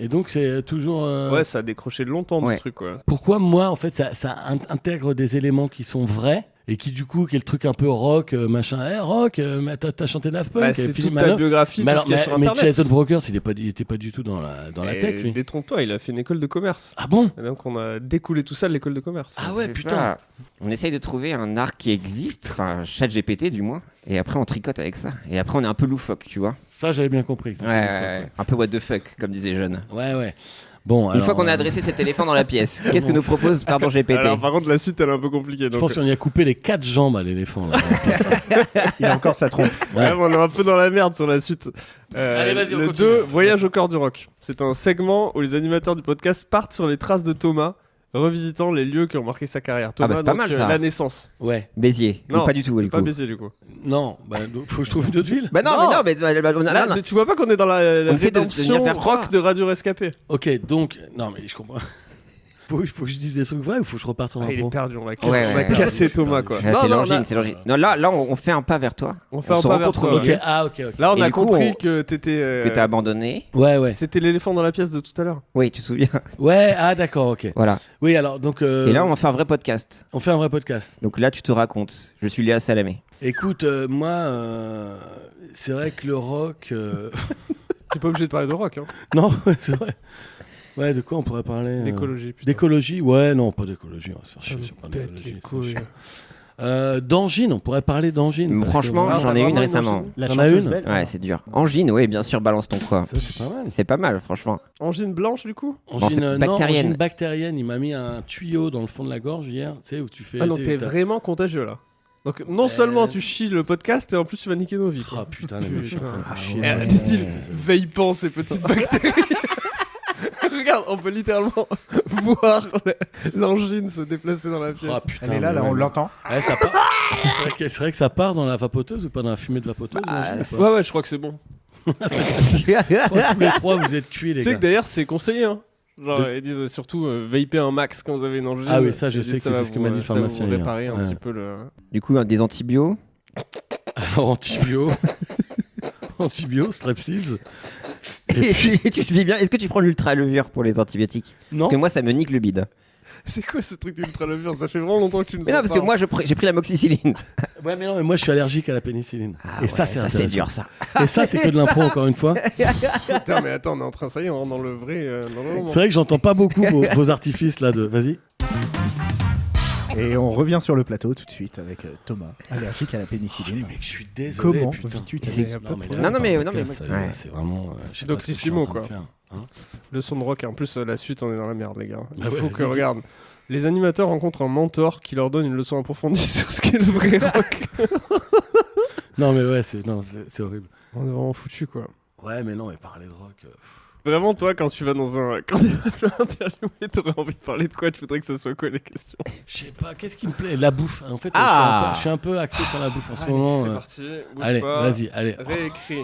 Et donc c'est toujours. Ouais, ça a décroché longtemps Ouais. du truc quoi. Pourquoi moi, en fait, ça intègre des éléments qui sont vrais et qui du coup, qui est le truc un peu rock, machin. Rock, mais t'as chanté Daft Punk, Bah, c'est Philippe toute ta Manœuvre. biographie, Mais tout alors, ce qu'il y a sur mais internet. Jason Brokers, il était pas du tout dans la Et tech, lui. détrompe-toi, il a fait une école de commerce. Ah bon? Et donc on a découlé tout ça de l'école de commerce. Ah ouais, C'est putain. ça. On essaye de trouver un art qui existe, enfin ChatGPT du moins, et après on tricote avec ça. Et après on est un peu loufoque, tu vois. Ça, j'avais bien compris. Ouais, un peu what the fuck, comme disaient les jeunes. Ouais. Bon, Une fois qu'on a adressé cet éléphant dans la pièce, qu'est-ce que nous propose, pardon, GPT? Alors par contre la suite elle est un peu compliquée. Je Donc, pense qu'on y a coupé les 4 jambes à l'éléphant. Là. Il a encore sa trompe. Ouais. ouais, on est un peu dans la merde sur la suite. Allez, vas-y, on le continue. 2, Voyage au cœur du rock. C'est un segment où les animateurs du podcast partent sur les traces de Thomas, revisitant les lieux qui ont marqué sa carrière. Thomas, bah, c'est pas donc, mal, ça. la naissance. Ouais. Béziers. Non, Ou pas du tout, du Pas coup. Béziers du coup. Non, donc, faut que je trouve une autre ville. Bah non, Non. mais on a. Là, non, non. tu vois pas qu'on est dans la On essaie de rédemption venir faire rock croire. de Radio Rescapé. Ok, donc, non, mais je comprends. faut que je dise des trucs vrais ou faut que je reparte en Ah, il est impro? perdu, on l'a Ouais, cassé, ouais. Thomas Je quoi. suis Ah, Non, c'est non, l'angine, là- c'est l'angine. Non, là, on fait un pas vers toi. On fait un se pas vers rencontre toi. au Ok, milieu. ok. Là on Et a du coup, compris on- que t'étais. Que t'as abandonné. Ouais. C'était l'éléphant dans la pièce de tout à l'heure. Oui, tu te souviens. Ouais, d'accord, ok. Voilà. Oui, alors, donc. Et là, on va faire un vrai podcast. on fait un vrai podcast. Donc là, tu te racontes. Je suis Léa Salamé. Écoute, moi, c'est vrai que le rock. T'es pas obligé de parler de rock, hein. Non, c'est vrai. Ouais, de quoi on pourrait parler D'écologie, putain. D'écologie? Ouais, non, pas d'écologie, on va se faire Ça chier nous si on parle pète d'écologie, les c'est couilles. chiant. D'angine, on pourrait parler d'angine. parce Franchement, que- Ah, j'en t'as ai une vraiment récemment. angine La T'en as chanteuse une belge. Ouais, c'est dur. Angine, oui, bien sûr, balance ton quoi. Ça, c'est pas mal. C'est pas mal, franchement. Angine blanche du coup. Bon, c'est bactérienne. angine bactérienne. Il m'a mis un tuyau dans le fond de la gorge hier. Tu sais, où tu fais. Ah non, tu sais, t'es t'as- vraiment contagieux là. Donc non seulement tu chies le podcast et en plus tu vas niquer nos vies. Ah Quoi. putain, les mecs, je suis en train de Ah, chier. ouais. Eh, dit-il, vaipant ces petites bactéries. Regarde, on peut littéralement voir l'angine se déplacer dans la pièce. Ah putain. Elle est là, mais on ouais. l'entend. Ouais, ça part. C'est vrai que ça part dans la vapoteuse ou pas dans la fumée de vapoteuse Ah, l'angine, ou pas Ouais, je crois que c'est bon. Je crois que tous les trois, vous êtes cuits, Tu les sais gars. que d'ailleurs c'est conseillé. Hein. Genre, De- ils disent surtout vaper un max quand vous avez une angine. Ah oui, ça, je Ils disent, sais que va c'est ce que vous- m'a dit le ça va pharmacien vous hier. réparer un Ouais. petit peu le. Du coup, des antibiotiques. Alors, antibio. Antibio, strepsils. Et tu le vis bien. Est-ce que tu prends l'ultra levure pour les antibiotiques? Non. Parce que moi, ça me nique le bide. C'est quoi ce truc d'ultra levure? Ça fait vraiment longtemps que tu nous Mais non, en parce que parles. moi, j'ai pris la moxicilline. Ouais, mais non, mais moi je suis allergique à la pénicilline. Ah et ça, c'est ça, c'est dur, ça. Et ça, c'est que de l'impro, encore une fois. Putain, mais attends, on est en train, ça y est, on rentre dans le vrai. Dans le moment. C'est vrai que j'entends pas beaucoup vos artifices là de. Vas-y. Et on revient sur le plateau tout de suite avec Thomas, allergique à la pénicilline. Mec, je suis désolé. Comment putain. vis-tu ta C'est- vie? Non, mais- Ouais. C'est vraiment. je sais pas ce que je suis Doctissimo, en train de quoi. faire, hein. Le son de rock, et en plus, la suite, on est dans la merde, les gars. Il Bah ouais, faut que, vas-y, dis. regarde, les animateurs rencontrent un mentor qui leur donne une leçon approfondie sur ce qu'est le vrai rock. Non, mais ouais, c'est horrible. On est vraiment foutu, quoi. Ouais, mais non, mais parler de rock. Vraiment, toi, quand tu vas dans un. Quand tu vas te faire interviewer, t'aurais envie de parler de quoi? Tu voudrais que ce soit quoi les questions? Je sais pas, qu'est-ce qui me plaît? La bouffe. En fait, Ah. je suis un peu axé sur la bouffe en ce Allez, moment. c'est parti. Bouge Allez, pas. vas-y, allez. Réécris.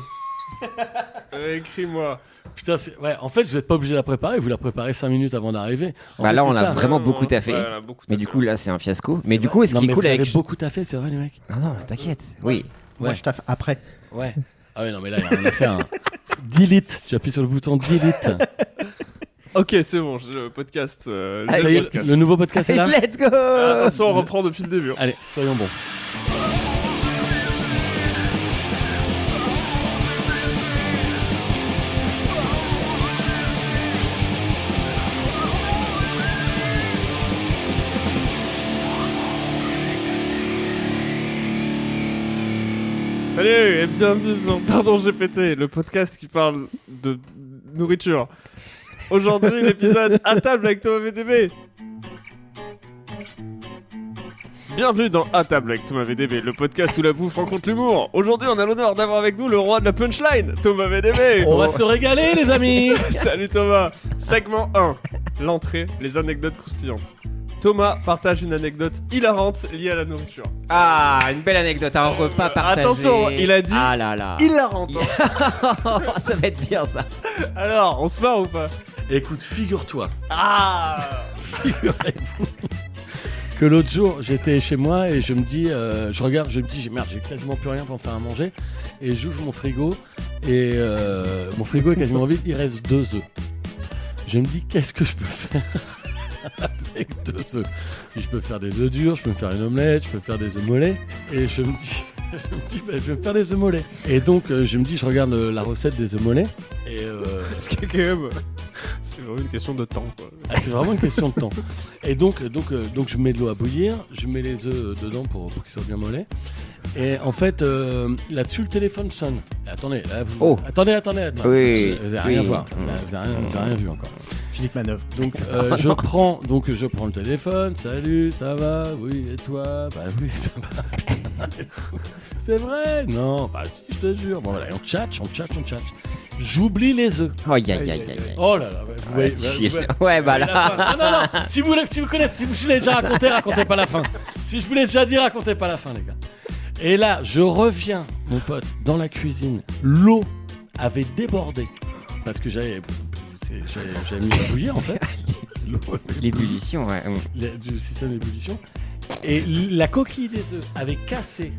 Réécris-moi. Putain, ouais, en fait, vous êtes pas obligé de la préparer, vous la préparez 5 minutes avant d'arriver. En Bah fait, là, c'est on a ça. vraiment beaucoup taffé. Ouais, on a beaucoup Mais taffé. du coup, là, c'est un fiasco. Mais du vrai. coup, ce Non, qui est mais cool vous avec. avez beaucoup taffé, c'est vrai, les mecs. Non, non, t'inquiète. Oui. Moi, je taffe après. Ouais. Ah ouais, non, mais là, il y a rien à faire. Delete. Tu appuies sur le bouton delete. Ok, c'est bon, le podcast. Allez, Ça y est, podcast. le nouveau podcast est là. Let's go. Attention, on reprend depuis le début. Allez, soyons bons. Salut et bienvenue sur Pardon GPT, le podcast qui parle de nourriture. Aujourd'hui, l'épisode à table avec Thomas VDB. Bienvenue dans À table avec Thomas VDB, le podcast où la bouffe rencontre l'humour. Aujourd'hui, on a l'honneur d'avoir avec nous le roi de la punchline, Thomas VDB. On va se régaler, les amis. Salut Thomas. Segment 1. L'entrée, les anecdotes croustillantes. Thomas partage une anecdote hilarante liée à la nourriture. Ah, une belle anecdote, un repas partagé. Attention, il a dit Ah là là. hilarante. hein. Ça va être bien, ça. Alors, on se marre ou pas? Écoute, figure-toi Ah. figurez-vous que l'autre jour, j'étais chez moi et je me dis, je regarde, je me dis, merde, j'ai quasiment plus rien pour me faire à manger. Et j'ouvre mon frigo et mon frigo est quasiment vide, il reste 2 œufs. Je me dis, qu'est-ce que je peux faire avec 2 œufs? Je peux faire des œufs durs, je peux me faire une omelette, je peux faire des œufs mollets. Et je me dis, bah, je vais me faire des œufs mollets. Et donc, je me dis, je regarde la recette des œufs mollets. Et Ce qui est quand même. C'est vraiment une question de temps, quoi. ah, c'est vraiment une question de temps. Et donc, je mets de l'eau à bouillir, je mets les œufs dedans pour qu'ils soient bien mollets. Et en fait, là-dessus, le téléphone sonne. Et attendez, là, vous... Oh. attendez. Oui, Vous avez rien oui. à voir. Vous avez rien vu encore. Philippe Manœuvre. Donc, je prends le téléphone. Salut, ça va? Oui, et toi? Bah oui, ça va. C'est vrai? Non, bah si, je te jure. Bon, voilà, on tchatche. J'oublie les œufs. Oh, aïe, aïe, aïe, aïe. Oh là là, vous voyez, vous voyez- Ouais, bah la là. fin. Non, si vous connaissez, si je vous l'ai déjà raconté, racontez pas la fin. Si je vous l'ai déjà dit, racontez pas la fin, les gars. Et là, je reviens, mon pote, dans la cuisine. L'eau avait débordé. Parce que j'avais mis à bouillir, en fait. L'eau avait L'ébullition, ouais. du système d'ébullition. Et la coquille des œufs avait cassé.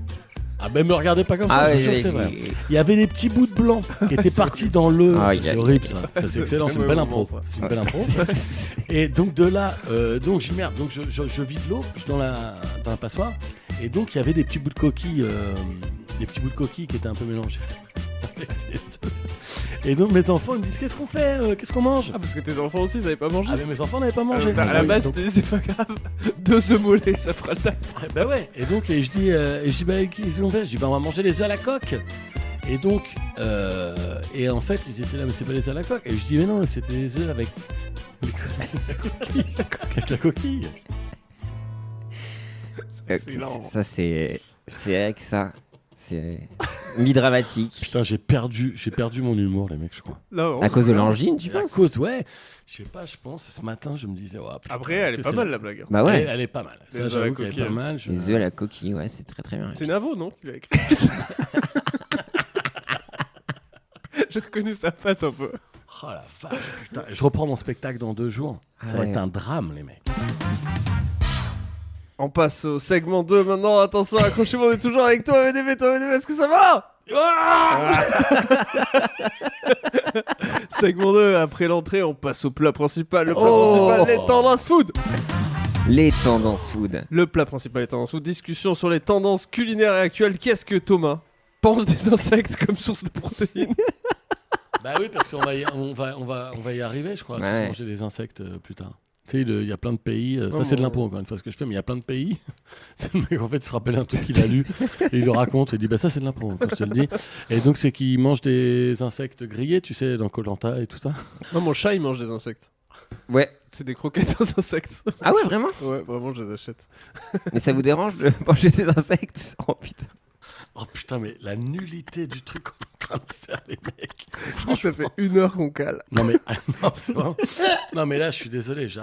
Ah ben me regardez pas comme ça, Ah, je vous jure, c'est vrai. Il y avait des petits bouts de blanc qui étaient partis dans le... Aïe, c'est aïe, horrible aïe. ça, ça c'est C'est excellent, c'est une très belle mauvais impro. moment, ça. C'est une belle impro. Et donc de là, donc j'ai merde, donc je vide l'eau dans la passoire. Et donc il y avait des petits bouts de coquille, qui étaient un peu mélangés. Et donc mes enfants ils me disent qu'est-ce qu'on fait, qu'est-ce qu'on mange? Ah, parce que tes enfants aussi, ils avaient pas mangé. Ah mais mes enfants n'avaient pas mangé. Bah, à la base, Donc- tu disais, c'est pas grave. 2 œufs mollets, ça fera le taf. Bah ouais, et donc je dis bah qu'est-ce qu'on fait? Je dis bah on va manger les œufs à la coque. Et donc et en fait ils étaient là mais c'est pas les œufs à la coque. Et je dis mais non c'était les œufs avec la coquille. Avec la coquille. Excellent. Ça, c'est vrai que ça, c'est mi-dramatique. Putain j'ai perdu mon humour les mecs je crois. Non, À cause de l'angine, tu Et à penses? cause ouais, je sais pas je pense ce matin je me disais oh, putain, Après, est-ce elle est que pas c'est mal la- la blague. Bah ouais. Elle est pas mal. Les Ça œufs à la j'avoue qu'elle est coquille. pas mal. Les œufs à la coquille, ouais, c'est très très bien. C'est Navo, non, qui l'a écrit? J'ai reconnu sa patte un peu. Oh la vache putain. Je reprends mon spectacle dans 2 jours. Ça va Ouais. être un drame les mecs. On passe au segment 2 maintenant. Attention, accrochez-vous, on est toujours avec toi, VDB. Toi, VDB, est-ce que ça va? Segment 2, après l'entrée, on passe au plat principal. Le plat principal, les tendances food. Les tendances food. Le plat principal est tendance food. Discussion sur les tendances culinaires et actuelles. Qu'est-ce que Thomas pense des insectes comme source de protéines? Bah oui, parce qu'on va y arriver, je crois, à tous manger des insectes plus tard. Tu sais, il y a plein de pays, ça c'est de l'impôt encore une fois ce que je fais, mais il y a plein de pays. C'est le mec en fait il se rappelle un truc qu'il a lu et il le raconte et il dit bah ça c'est de l'impôt, je te le dis. Et donc c'est qu'il mange des insectes grillés, tu sais, dans Koh-Lanta et tout ça. Moi, mon chat il mange des insectes. Ouais. C'est des croquettes aux insectes. Ah ouais, vraiment? Ouais, vraiment, je les achète. Mais ça vous dérange de manger des insectes? Oh putain. Oh putain, mais la nullité du truc qu'on est en train de faire, les mecs. Ça fait 1 heure qu'on cale. Non mais, non, c'est vraiment... non mais là, je suis désolé, je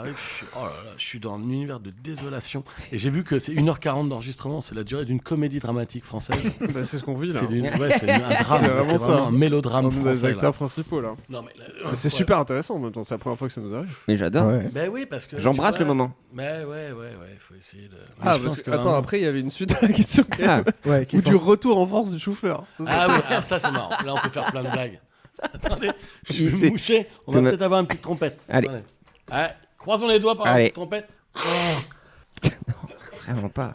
suis dans un univers de désolation. Et j'ai vu que c'est 1h40 d'enregistrement, c'est la durée d'une comédie dramatique française. Bah, c'est ce qu'on vit là. C'est un drame, C'est vraiment ça. un mélodrame On est français. les acteurs Là. principaux là. Non, mais Mais c'est super intéressant en même temps, c'est la première fois que ça nous arrive. Mais j'adore. Ouais. Ben oui, parce que... J'embrasse tu vois, le moment. Mais ouais, faut essayer de... Ah, je pense parce que, que attends, vraiment- après il y avait une suite à la question. Ah. Ouais, qui Ou est du retour en force du chou-fleur. Ah oui, ça c'est marrant. Là, on peut faire plein de blagues. Attendez, je vais C'est- me moucher. On va Thomas- peut-être avoir une petite trompette. Allez. Attendez. Ouais, croisons les doigts par la Allez. petite trompette. Vraiment pas.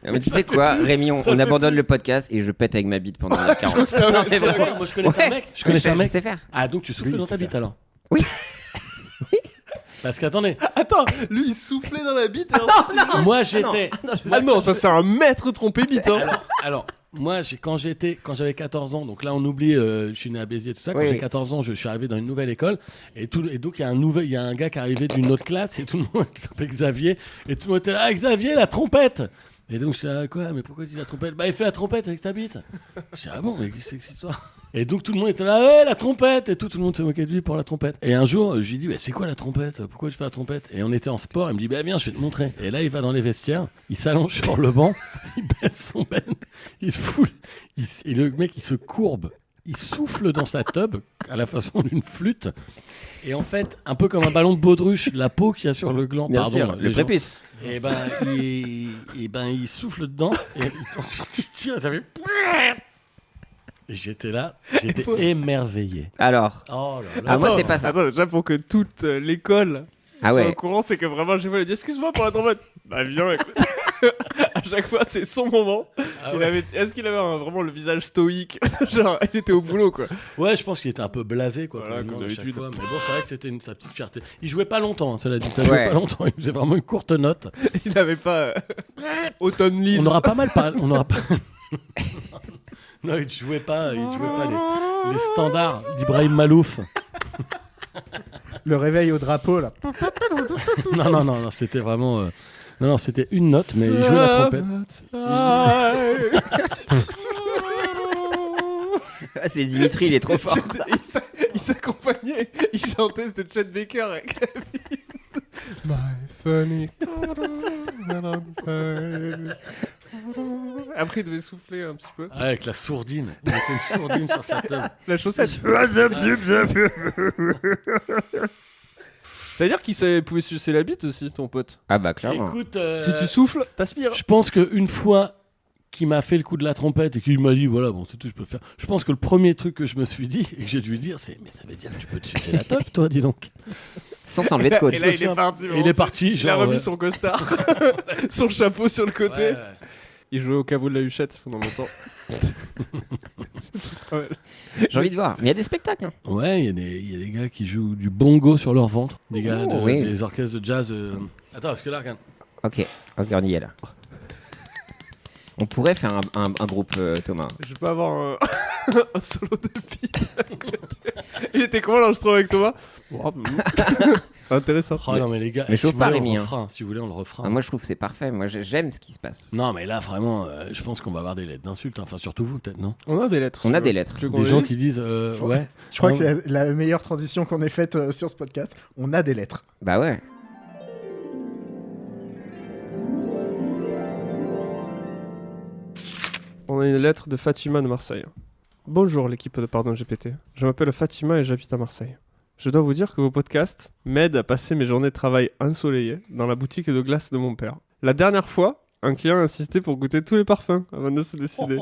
Non, mais tu sais quoi, Rémi, on abandonne le podcast et je pète avec ma bite pendant la 40. Non, mais C'est vraiment. vrai, moi je connaissais un Ouais. mec. Je connaissais un Je mec. sais faire. Ah, donc tu souffles Lui, dans il ta sait bite alors? Oui. Parce qu'attendais, Attends, lui il soufflait dans la bite. Et moi j'étais. Ah non, ça c'est un maître trompé bite. Hein. Alors, moi quand j'avais 14 ans, donc là on oublie, je suis né à Béziers et tout ça. Quand Oui. j'ai 14 ans, je suis arrivé dans une nouvelle école et donc il y a un gars qui est arrivé d'une autre classe et tout le monde qui s'appelle Xavier et tout le monde était là, ah, Xavier la trompette. Et donc je suis là, quoi, mais pourquoi tu dis la trompette? Bah il fait la trompette avec sa bite. Je dis ah bon, mais qu'est-ce que c'est que cette histoire? Et donc tout le monde était là, ouais la trompette et tout le monde se moquait de lui pour la trompette. Et un jour je lui dis, c'est quoi la trompette? Pourquoi tu fais la trompette? Et on était en sport, il me dit, bah viens je vais te montrer. Et là il va dans les vestiaires, il s'allonge sur le banc, il baisse son ben, il se fout, et le mec il se courbe, il souffle dans sa tub à la façon d'une flûte. Et en fait, un peu comme un ballon de baudruche, la peau qu'il y a sur le gland, Bien pardon, sûr, les le gens- prépuce. et il souffle dedans et ensuite il tire et ça fait... Et j'étais là, j'étais émerveillé. Alors. Oh là là. Ah, moi, c'est pas ça. Attends, déjà pour que toute l'école Ah soit ouais. au courant, c'est que vraiment, j'ai lui dit excuse-moi pour la trompette. Bah viens, écoute. À chaque fois, c'est son moment. Ah Il ouais. avait... Est-ce qu'il avait vraiment le visage stoïque? Genre, il était au boulot quoi. Ouais, je pense qu'il était un peu blasé quoi. Voilà, comme comme à chaque d'habitude. fois. Mais bon, c'est vrai que c'était sa petite fierté. Il jouait pas longtemps, hein, cela dit. Ça jouait Ouais. pas longtemps. Il faisait vraiment une courte note. Il avait pas Autumn Leaves. On aura pas mal parlé. On aura pas. Non, il jouait pas les standards d'Ibrahim Malouf. Le réveil au drapeau, là. Non, c'était vraiment. Non, c'était une note, mais il jouait la trompette. Ah, c'est Dimitri, il est trop fort. Il s'accompagnait, il chantait, c'était Chet Baker avec la bite. My funny. Après, il devait souffler un petit peu. Ah, avec la sourdine. Il mettait une sourdine sur sa table. La chaussette. Ça veut dire qu'il pouvait sucer la bite aussi, ton pote. Ah bah clairement. Écoute, Si tu souffles, t'aspires. je pense qu'une fois qu'il m'a fait le coup de la trompette et qu'il m'a dit voilà, bon, c'est tout, je peux le faire. Je pense que le premier truc que je me suis dit et que j'ai dû lui dire, c'est mais ça veut dire que tu peux te sucer la top, toi, dis donc. Sans s'enlever de côte. Et là, il est parti. Et il est parti. Il a Genre, remis ouais. son costard, son chapeau sur le côté. Ouais, ouais. Il jouait au caveau de la Huchette pendant longtemps. Ouais. J'ai envie de voir. Mais il y a des spectacles. Hein. Ouais, il y a des gars qui jouent du bongo sur leur ventre. Des gars, Oh, oui. des orchestres de jazz. Attends, parce que là, regarde. Ok, on y est là. On pourrait faire un groupe, Thomas. Je peux avoir un solo de bite. Il était comment l'enregistrement avec Thomas? Intéressant. Oh non, mais les gars, Mais si chauffe vous pas, voulez, on Rémi, le refera. Si vous voulez, on le refera. Ah, moi, je trouve que c'est parfait. Moi, j'aime ce qui se passe. Non, mais là, vraiment, je pense qu'on va avoir des lettres d'insultes. Enfin, surtout vous, peut-être, non? On a des lettres. On a si tu des veux. lettres. Tu veux qu'on Des les gens lise qui disent ouais. Je crois Non, que c'est la meilleure transition qu'on ait faite sur ce podcast. On a des lettres. Bah ouais. On a une lettre de Fatima de Marseille. Bonjour l'équipe de Pardon GPT. Je m'appelle Fatima et j'habite à Marseille. Je dois vous dire que vos podcasts m'aident à passer mes journées de travail ensoleillées dans la boutique de glace de mon père. La dernière fois, un client a insisté pour goûter tous les parfums avant de se décider.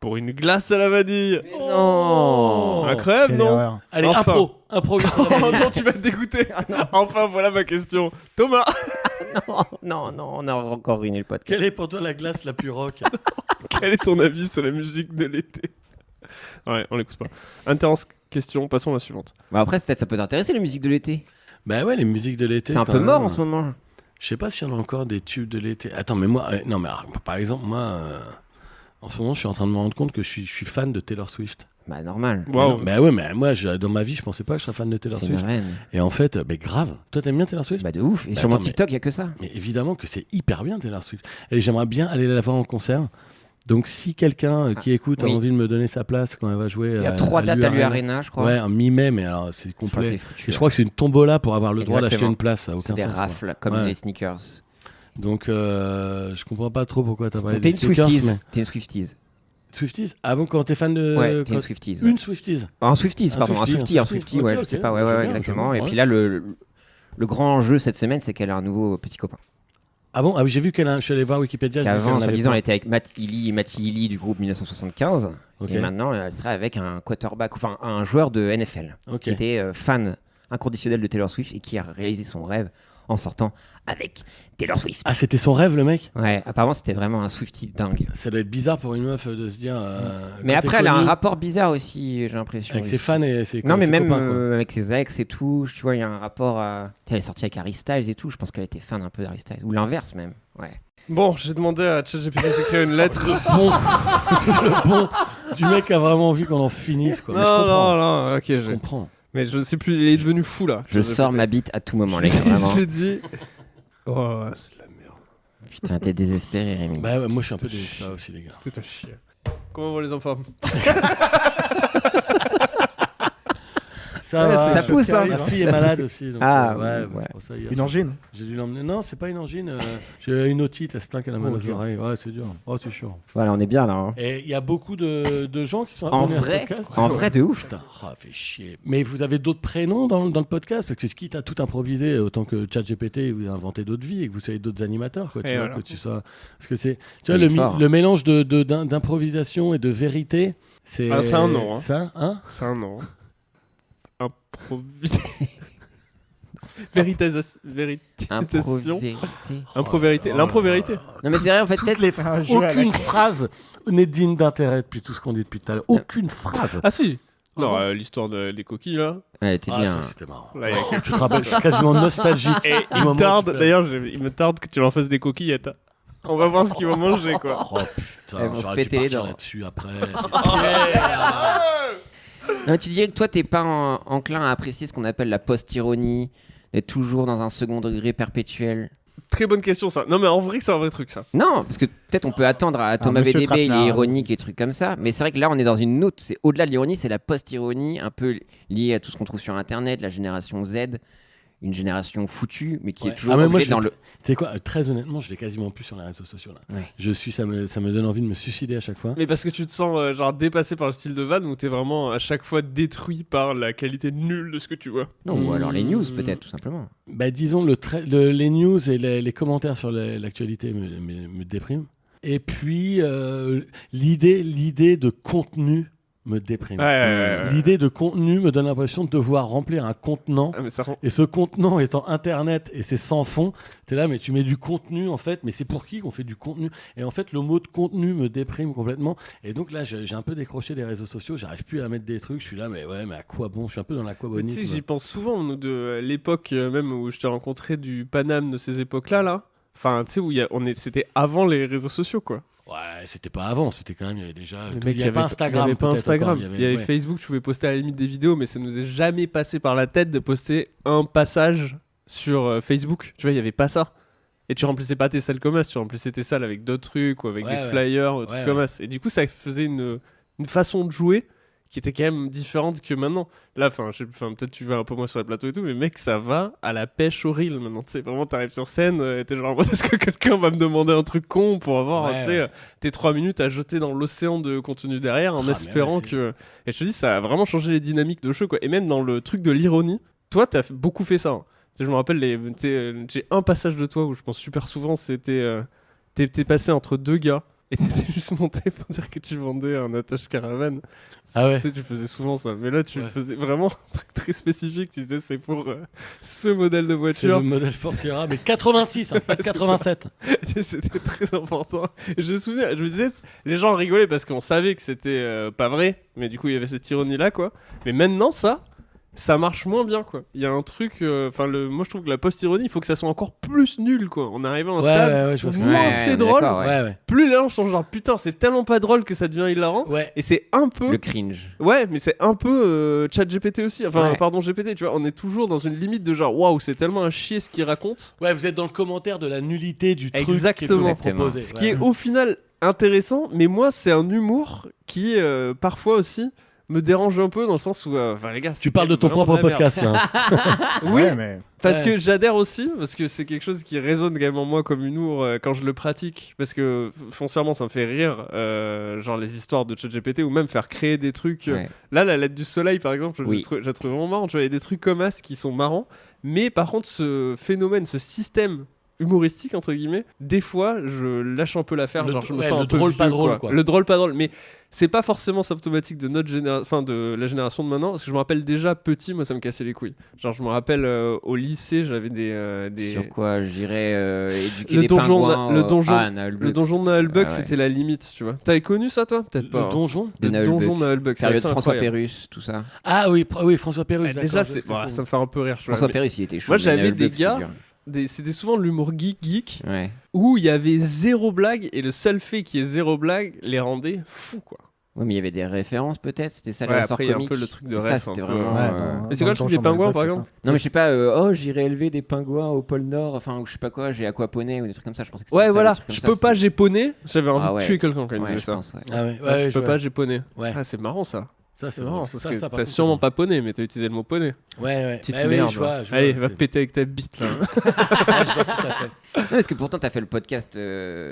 Pour une glace à la vanille. Mais non. Incroyable, Quelle non? erreur. Allez, Enfin. impro. Oh non, tu vas te dégoûter. Enfin, voilà ma question. Thomas, Non, on a encore ruiné le podcast. Quelle est pour toi la glace la plus rock? quel est ton avis sur la musique de l'été? Ouais, on l'écoute pas. Intense question, passons à la suivante. Bah après, peut-être ça peut t'intéresser, la musique de l'été. Bah ouais, les musiques de l'été. C'est un quand peu même. mort en ce moment. Je sais pas s'il y en a encore des tubes de l'été. Attends, mais moi, non, mais alors, par exemple, moi, en ce moment, je suis en train de me rendre compte que je suis fan de Taylor Swift. Bah normal. Waouh. Mais ouais, mais moi, dans ma vie, je pensais pas que je serais fan de Taylor C'est une Swift. reine. Et en fait, bah, grave. Toi, t'aimes bien Taylor Swift? Bah de ouf. Et Bah, sur mon attends, TikTok, il y a que ça. Mais évidemment que c'est hyper bien Taylor Swift. Et j'aimerais bien aller la voir en concert. Donc si quelqu'un qui écoute oui. a envie de me donner sa place quand elle va jouer Il y a 3 dates à l'U-Arena, je crois. Ouais, en mi-mai, mais alors c'est Je crois que complet. c'est foutu. Et je crois que c'est une tombola pour avoir le droit d'acheter Exactement. une place. Ça a C'est aucun des sens. quoi. rafles, comme Ouais. les sneakers. Donc je comprends pas trop pourquoi t'as parlé Donc t'es des une sneakers, Swifties. mais- T'es une Swifties. Swifties. Ah bon, quand t'es fan de... Ouais, t'es quand- une Swifties. ouais. Une Swifties. Un Swifties, Un pardon. Un Swiftie, Swiftie, un un Swiftie. Swiftie, ouais, Ok, je sais ok, pas. Ouais, je ouais, veux bien, exactement. je veux Et bien, puis là, le grand enjeu cette semaine, c'est qu'elle a un nouveau petit copain. Ah bon, ah oui, j'ai vu qu'elle a... Je suis allé voir Wikipédia. j'ai vu Qu'avant, qu'elle en avait soi-disant, plein. elle était avec Matty Healy du groupe 1975. Ok. Et maintenant, elle serait avec un quarterback, enfin un joueur de NFL, Ok. qui était fan inconditionnel de Taylor Swift et qui a réalisé son rêve en sortant avec Taylor Swift. Ah, c'était son rêve, le mec? Ouais, apparemment, c'était vraiment un Swiftie dingue. Ça doit être bizarre pour une meuf de se dire... Mais quand après, t'es elle a un connue, rapport bizarre aussi, j'ai l'impression. avec ses aussi. fans et ses Non, mais ses même copains, quoi. avec ses ex et tout, tu vois, il y a un rapport à. Tu sais, elle est sortie avec Harry Styles et tout, je pense qu'elle était fan un peu d'Harry Styles. Ou l'inverse même, ouais. Bon, j'ai demandé à ChatGPT d'écrire une lettre. Le bon du mec a vraiment envie qu'on en finisse, quoi. Mais je Non, comprends. non, ok, Je comprends. mais je sais plus, il est devenu fou là. Je sors ma bite à tout moment, les gars, vraiment. J'ai dit. Oh, c'est de la merde. Putain, t'es désespéré, Rémi. Bah ouais, moi je suis un peu désespéré aussi, les gars. Tout à chier. Comment vont les enfants? Ça Ouais, va. ça pousse, hein. Ma fille est malade aussi. Donc, Ah, ouais, ouais. c'est pour ça, hier, Une angine. j'ai dû l'emmener. Non, c'est pas une angine. J'ai une otite, elle se plaint qu'elle a mal Oh, aux dur. oreilles. Ouais, c'est dur. Oh, c'est chiant. Voilà, on est bien là. Hein. Et il y a beaucoup de gens qui sont En abonnés à vrai, ce podcast. en vrai, de ouf. Putain, fait chier. Mais vous avez d'autres prénoms dans le podcast? Parce que ce quitte à tout improviser, autant que ChatGPT, vous inventez d'autres vies et que vous soyez d'autres animateurs. Quoi, tu Et vois, voilà. que tu sois... Parce que c'est tu vois, Il est fort. le mélange d'improvisation et de vérité, c'est... Ah, c'est un nom, hein. Ça, hein? C'est un nom. Improvisation. Véritisation. Impro-vérité. Impro-vérité. L'impro-vérité. Non, mais c'est vrai, en fait, Toutes peut-être. les- C'est un jeu à la Aucune phrase n'est digne d'intérêt depuis tout ce qu'on dit depuis tout à l'heure. Aucune phrase. Ah si. Non, bon l'histoire des coquilles là. Elle était Ah, bien. ça, c'était marrant. Là, il y a Tu te rappelles, je suis quasiment nostalgique. Et Du il moment me où tarde, tu fais- d'ailleurs, il me tarde que tu leur fasses des coquillettes. On va voir ce qu'ils vont manger, quoi. Oh putain, Elles vont se j'aurais dû péter les partir dents. là-dessus après. Non, tu dirais que toi, t'es pas enclin à apprécier ce qu'on appelle la post-ironie, d'être toujours dans un second degré perpétuel. Très bonne question, ça. Non, mais en vrai, c'est un vrai truc, ça. Non, parce que peut-être on peut attendre à Thomas Monsieur VDB, il Trapenard. est ironique et trucs comme ça, mais c'est vrai que là on est dans une autre, c'est au-delà de l'ironie, c'est la post-ironie, un peu liée à tout ce qu'on trouve sur Internet, la génération Z, une génération foutue, mais qui Ouais. est toujours Ah, mais moi, ancrée je- dans le... Tu sais quoi, très honnêtement, je l'ai quasiment plus sur les réseaux sociaux là. Ouais. Ça me donne envie de me suicider à chaque fois. Mais parce que tu te sens genre dépassé par le style de Van ou t'es vraiment à chaque fois détruit par la qualité nulle de ce que tu vois. Non, ou alors les news Hmm. peut-être, tout simplement. Bah, disons, les news et les commentaires sur l'actualité me dépriment. Et puis, l'idée de contenu me déprime. Ouais. L'idée de contenu me donne l'impression de devoir remplir un contenant. Ah, mais ça rend... Et ce contenant étant Internet et c'est sans fond, t'es là, mais tu mets du contenu en fait, mais c'est pour qui qu'on fait du contenu? Et en fait, le mot de contenu me déprime complètement. Et donc là, j'ai un peu décroché des réseaux sociaux, j'arrive plus à mettre des trucs, je suis là, mais ouais, mais à quoi bon? Je suis un peu dans Mais tu sais, l'aquabonisme. j'y pense souvent nous, de l'époque même où je t'ai rencontré du Paname de ces époques-là, là. Enfin, tu sais, où c'était avant les réseaux sociaux, quoi. Ouais, c'était pas avant, c'était quand même, il y avait déjà. Le il mec, y avait pas Instagram. Il y avait pas peut-être Instagram. encore, Il y avait ouais. Facebook, tu pouvais poster à la limite des vidéos, mais ça nous est jamais passé par la tête de poster un passage sur Facebook. Tu vois, il y avait pas ça. Et tu remplissais pas tes salles comme as, tu remplissais tes salles avec d'autres trucs ou avec Ouais, des ouais. flyers, des trucs Ouais, comme ouais. as. Et du coup, ça faisait une façon de jouer qui était quand même différente que maintenant. Là, peut-être tu vas un peu moins sur les plateaux et tout, mais mec, ça va à la pêche au reel maintenant. Tu sais, vraiment, t'arrives sur scène et t'es genre, en mode, est-ce que quelqu'un va me demander un truc con pour avoir, Ouais, tu sais, tes 3 minutes à jeter dans l'océan de contenu derrière en Ah, mais espérant ouais, c'est- que. Et je te dis, ça a vraiment changé les dynamiques de show, quoi. Et même dans le truc de l'ironie, toi, t'as beaucoup fait ça. Hein. Tu sais, je me rappelle, j'ai un passage de toi où je pense super souvent, c'était. T'es passé entre deux gars. et t'étais juste monté pour dire que tu vendais un attache caravane. Ah ouais. Tu sais, tu faisais souvent ça. Mais là, tu faisais vraiment un truc très spécifique. Tu disais, c'est pour ce modèle de C'est voiture. le modèle Ford Sierra, mais 86, hein, pas de 87. C'était très important. Et je me souviens, je me disais, les gens rigolaient parce qu'on savait que c'était pas vrai. Mais du coup, il y avait cette ironie-là, quoi. Mais maintenant, ça marche moins bien, quoi. Il y a un truc, moi je trouve que la post-ironie, il faut que ça soit encore plus nul, quoi. On arrive à un stade je vois ce que où tu veux moins dire. c'est drôle, d'accord, ouais. Ouais. plus les gens sont genre putain, c'est tellement pas drôle que ça devient hilarant. Ouais. Et c'est un peu, Le cringe. ouais, mais c'est un peu ChatGPT aussi. Enfin, Ouais. pardon GPT, tu vois. On est toujours dans une limite de genre waouh, c'est tellement un chier ce qu'il raconte. Ouais, vous êtes dans le commentaire de la nullité du truc Exactement. qui est proposé. Ce qui est au final intéressant, mais moi c'est un humour qui parfois aussi me dérange un peu dans le sens où, les gars, Tu parles de ton vraiment propre de la merde. podcast, là. hein. Oui, Ouais, mais parce Ouais. que j'adhère aussi, parce que c'est quelque chose qui résonne quand même en moi comme humour quand je le pratique, parce que foncièrement ça me fait rire, genre les histoires de ChatGPT ou même faire créer des trucs. Ouais. Là, la lettre du soleil par exemple, Oui. je la trouve vraiment marrant. Tu vois, il y a des trucs comme As qui sont marrants, mais par contre, ce phénomène, ce système humoristique entre guillemets, des fois je lâche un peu l'affaire, genre je me Ouais, sens le un peu drôle vieux, pas drôle, quoi. Le drôle pas drôle, mais c'est pas forcément symptomatique de notre génération, enfin de la génération de maintenant, parce que je me rappelle déjà petit, moi ça me cassait les couilles. Genre je me rappelle au lycée, j'avais des Sur quoi j'irais éduquer Le des donjon pingouins le donjon- à Naël le Buck. donjon de Naëlbuck, Ah ouais. c'était la limite, tu vois. T'avais connu ça toi? Peut-être pas. Le hein. donjon. de Le Naël donjon Buck. de Naëlbuck, c'est Période assez François incroyable. Pérusse, tout ça. Ah oui, François Pérusse. d'accord, Déjà, je sais ce que ça me fait un peu rire. tu vois, François mais Pérusse, il était chaud. moi, mais j'avais Naël des Buck, c'était gars- dur. c'était souvent de l'humour geek Ouais. où il y avait zéro blague et le seul fait qu'il y ait zéro blague les rendait fous, quoi. Ouais, mais il y avait des références peut-être, c'était ça le Ouais, ressort après, il y a un comique. peu le truc de C'est ça, ref, c'était un peu, vraiment. ouais, Mais c'est quoi le truc des pingouins, par exemple? Non, mais je sais pas, j'irai élever des pingouins au pôle Nord, enfin, ou je sais pas quoi, j'ai aquaponé ou des trucs comme ça, je pensais que c'était Ouais, ça, voilà. des trucs comme Je ça, peux pas c'était- japonais. J'avais envie Ah de ouais. tuer quelqu'un quand il Ouais, disait je ça. pense, ouais. Ah ouais, Ouais, je je peux vois. pas japonais. Ouais. Ah, c'est marrant ça. Ça, C'est marrant, parce que par t'as contre, sûrement c'est pas poney, mais t'as utilisé le mot poney. bon. Ouais. Petite Bah oui, merde. je vois. Allez, va c'est- péter avec ta bite là. Ouais, je vois tout à fait. Non, parce que pourtant, t'as fait le podcast,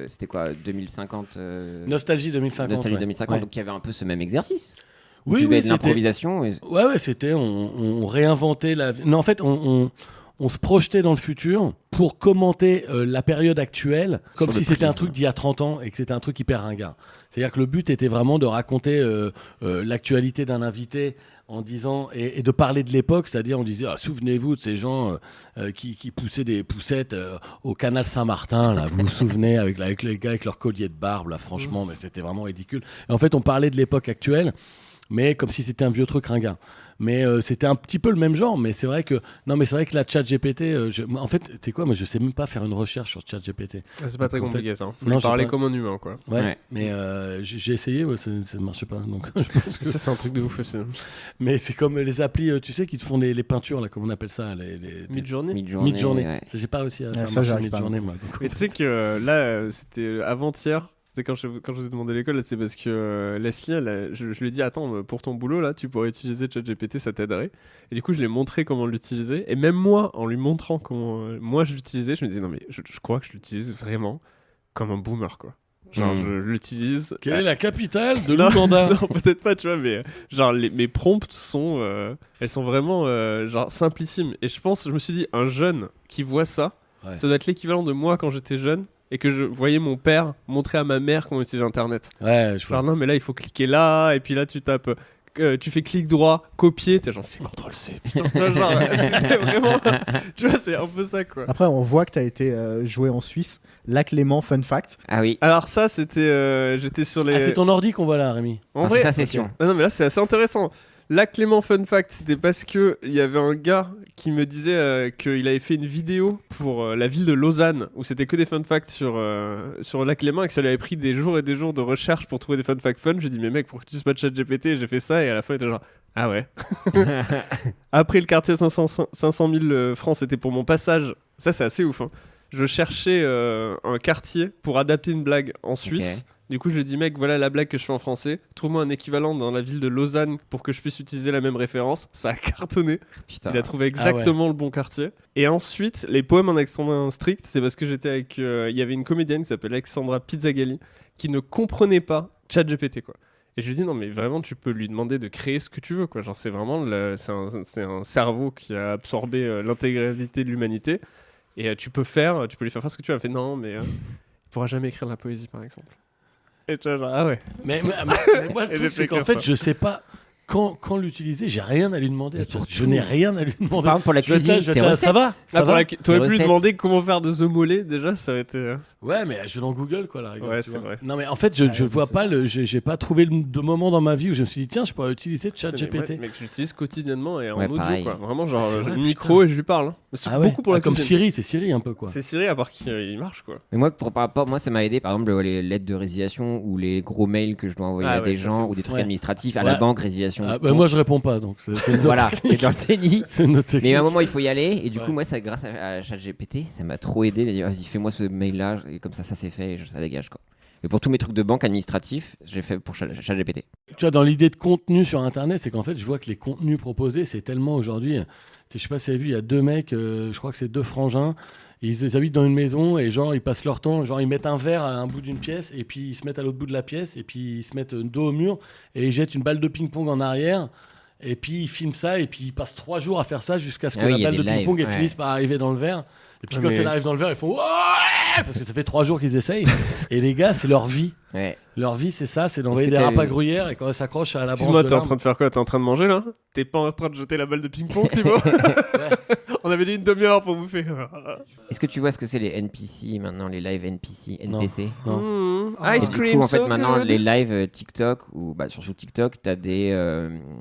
c'était quoi, 2050 Nostalgie 2050. Nostalgie ouais. 2050, Ouais. donc il y avait un peu ce même exercice. Où Oui, tu oui, faisais de c'était. l'improvisation. Ouais, c'était. On réinventait la. Non, en fait, on se projetait dans le futur pour commenter la période actuelle comme Sur si le c'était un prisme. truc d'il y a 30 ans et que c'était un truc hyper ringard. C'est-à-dire que le but était vraiment de raconter l'actualité d'un invité en disant et de parler de l'époque, c'est-à-dire on disait souvenez-vous de ces gens qui poussaient des poussettes au canal Saint-Martin, là, vous vous souvenez avec les gars avec leur collier de barbe, là, franchement, mais c'était vraiment ridicule. Et en fait, on parlait de l'époque actuelle, mais comme si c'était un vieux truc ringard. Mais c'était un petit peu le même genre, mais c'est vrai que la ChatGPT, en fait, tu sais quoi, moi je sais même pas faire une recherche sur ChatGPT. C'est pas très En fait- compliqué ça. Non, Non, j'ai parler pas- comme un humain quoi. Ouais. Ouais. Mais j'ai essayé, ouais, ça ne marchait pas. Donc, je pense que- Ça, c'est un truc de ouf aussi. Mais c'est comme les applis, tu sais, qui te font les peintures, là, comme on appelle ça, les Mid-journée. Mid-journée. Ouais. J'ai pas réussi à faire ça, marcher j'arrive pas, mid-journée, moi. donc, Mais tu sais que là, c'était avant-hier. C'est quand je vous ai demandé l'école, c'est parce que Leslie, je lui ai dit attends, pour ton boulot là, tu pourrais utiliser ChatGPT, ça t'aiderait. Et du coup, je lui ai montré comment l'utiliser. Et même moi, en lui montrant comment moi je l'utilisais, je me disais non mais je crois que je l'utilise vraiment comme un boomer quoi. Genre je l'utilise. Quelle est la capitale de Non, l'Ouganda? non, peut-être pas, tu vois, mais genre mes prompts sont, elles sont vraiment genre simplissimes. Et je me suis dit, un jeune qui voit ça, Ouais. ça doit être l'équivalent de moi quand j'étais jeune et que je voyais mon père montrer à ma mère comment utiliser Internet. Ouais, je vois. Genre non, mais là il faut cliquer là et puis là tu tapes. Tu fais clic droit, copier, t'es genre fais CTRL-C, putain, tu vois, genre, c'était vraiment, tu vois, c'est un peu ça quoi. Après, on voit que tu as été joué en Suisse. La Clément, fun fact. Ah oui. Alors ça, c'était, j'étais sur les. Ah, c'est ton ordi qu'on voit là, Rémi. En Ah, vrai, c'est sa session. Ah non mais là c'est assez intéressant. Là Clément fun fact, c'était parce que il y avait un gars qui me disait qu'il avait fait une vidéo pour la ville de Lausanne où c'était que des fun facts sur la Clément et que ça lui avait pris des jours et des jours de recherche pour trouver des fun facts fun. J'ai dit mais mec pourquoi tu utilises pas de ChatGPT? Et j'ai fait ça et à la fin il était genre ah ouais. Après le quartier 500 000 francs c'était pour mon passage. Ça c'est assez ouf. Hein. Je cherchais un quartier pour adapter une blague en Suisse. Du coup, je lui ai dit, mec, voilà la blague que je fais en français. Trouve-moi un équivalent dans la ville de Lausanne pour que je puisse utiliser la même référence. Ça a cartonné. Putain. Il a trouvé exactement le bon quartier. Et ensuite, les poèmes en accent strict, c'est parce que j'étais avec. Il y avait une comédienne qui s'appelle Alexandra Pizzagalli qui ne comprenait pas ChatGPT, quoi. Et je lui ai dit, non, mais vraiment, tu peux lui demander de créer ce que tu veux, quoi. Genre, c'est vraiment. C'est un cerveau qui a absorbé l'intégralité de l'humanité. Et tu peux lui faire faire ce que tu veux. Elle fait, non, mais il pourra jamais écrire de la poésie, par exemple. Et tu vois, genre, ah ouais. Mais moi, le Et truc, le c'est qu'en pick-up, fait, quoi. je sais pas quand l'utiliser. J'ai rien à lui demander. Mais pour Je tout. n'ai rien à lui demander. Par exemple, pour la Je vais cuisine, te- je vais tes te- recettes. ça va Là, pour va t'aurais pu lui recettes. demander comment faire des œufs mollets, déjà, ça aurait été. Ouais, mais je vais dans Google, quoi, la rigueur. Ouais, tu c'est vois. vrai. Non, mais en fait, je vois pas j'ai pas trouvé de moment dans ma vie où je me suis dit, tiens, je pourrais utiliser ChatGPT. Mec, je l'utilise quotidiennement et en Ouais, audio, pareil. quoi. Vraiment, Ah, genre, c'est j'ai vrai, le micro et je lui parle. Hein. Mais c'est Ah ouais. beaucoup pour la comme cuisine. Siri, c'est Siri un peu, quoi. C'est Siri, à part qu'il marche, quoi. Mais moi, par rapport, moi, ça m'a aidé. Par exemple, les lettres de résiliation ou les gros mails que je dois envoyer Ah à ouais, des ça, gens c'est ou des ouf. trucs Ouais. administratifs à Ouais. la banque, résiliation. Ah, bah, moi, je réponds pas, donc c'est une autre Voilà, technique. t'es dans le déni. C'est une autre technique. Mais à un moment, il faut y aller. Et du Ouais. coup, moi, ça, grâce à ChatGPT, ça m'a trop aidé. De dire, vas-y, fais-moi ce mail-là. Et comme ça c'est fait. Et ça dégage, quoi. Et pour tous mes trucs de banque administratifs, j'ai fait pour ChatGPT. Tu vois, dans l'idée de contenu sur Internet, c'est qu'en fait, je vois que les contenus proposés, c'est tellement aujourd'hui. Je sais pas si vous avez vu, il y a 2 mecs, je crois que c'est 2 frangins. Ils habitent dans une maison et genre ils passent leur temps, genre ils mettent un verre à un bout d'une pièce et puis ils se mettent à l'autre bout de la pièce et puis ils se mettent dos au mur et ils jettent une balle de ping-pong en arrière et puis ils filment ça et puis ils passent 3 jours à faire ça jusqu'à ce que Ah oui, la il y a balle de des lives, ping-pong elle ouais. finisse par arriver dans le verre. Et puis Ah, quand mais- elle arrive dans le verre, ils font ouais parce que ça fait 3 jours qu'ils essayent. Et les gars, c'est leur vie. Ouais. Leur vie, c'est ça, c'est d'envoyer Est-ce des que t'as râpes à eu- gruyère et quand elle s'accroche à la branche Excuse-moi, de t'es en l'arbre. train de faire quoi? T'es en train de manger, là? T'es pas en train de jeter la balle de ping-pong, Thibaut? On avait dit une demi-heure pour bouffer. Est-ce que tu vois ce que c'est les NPC maintenant, les live NPC, Non. NPC? Non. Mmh, Ah. Ice Et du cream, coup, en fait, so maintenant, good. les lives TikTok, ou bah, surtout TikTok, tu as des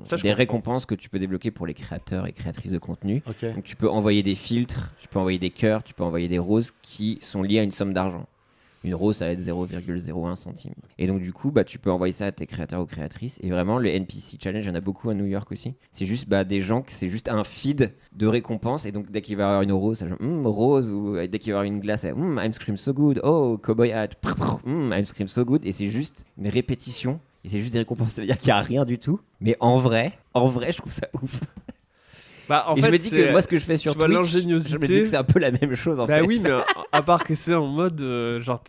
Ça, je des comprends. récompenses que tu peux débloquer pour les créateurs et créatrices de contenu. Ok. Donc, tu peux envoyer des filtres, tu peux envoyer des cœurs, tu peux envoyer des roses qui sont liées à une somme d'argent. Une rose, ça va être 0,01 centime. Et donc, du coup, bah, tu peux envoyer ça à tes créateurs ou créatrices. Et vraiment, le NPC Challenge, il y en a beaucoup à New York aussi. C'est juste des gens, c'est juste un feed de récompenses. Et donc, dès qu'il va y avoir une rose, ça genre, rose. Ou dès qu'il va y avoir une glace, I'm scream so good. Oh, cowboy hat. I'm scream so good. Et c'est juste une répétition. Et c'est juste des récompenses. Ça veut dire qu'il n'y a rien du tout. Mais en vrai, je trouve ça ouf. Bah, en Et fait, je me dis que moi, ce que je fais sur tu vois Twitch, l'ingéniosité. je me dis que c'est un peu la même chose en Bah fait. oui, mais à part que c'est en mode genre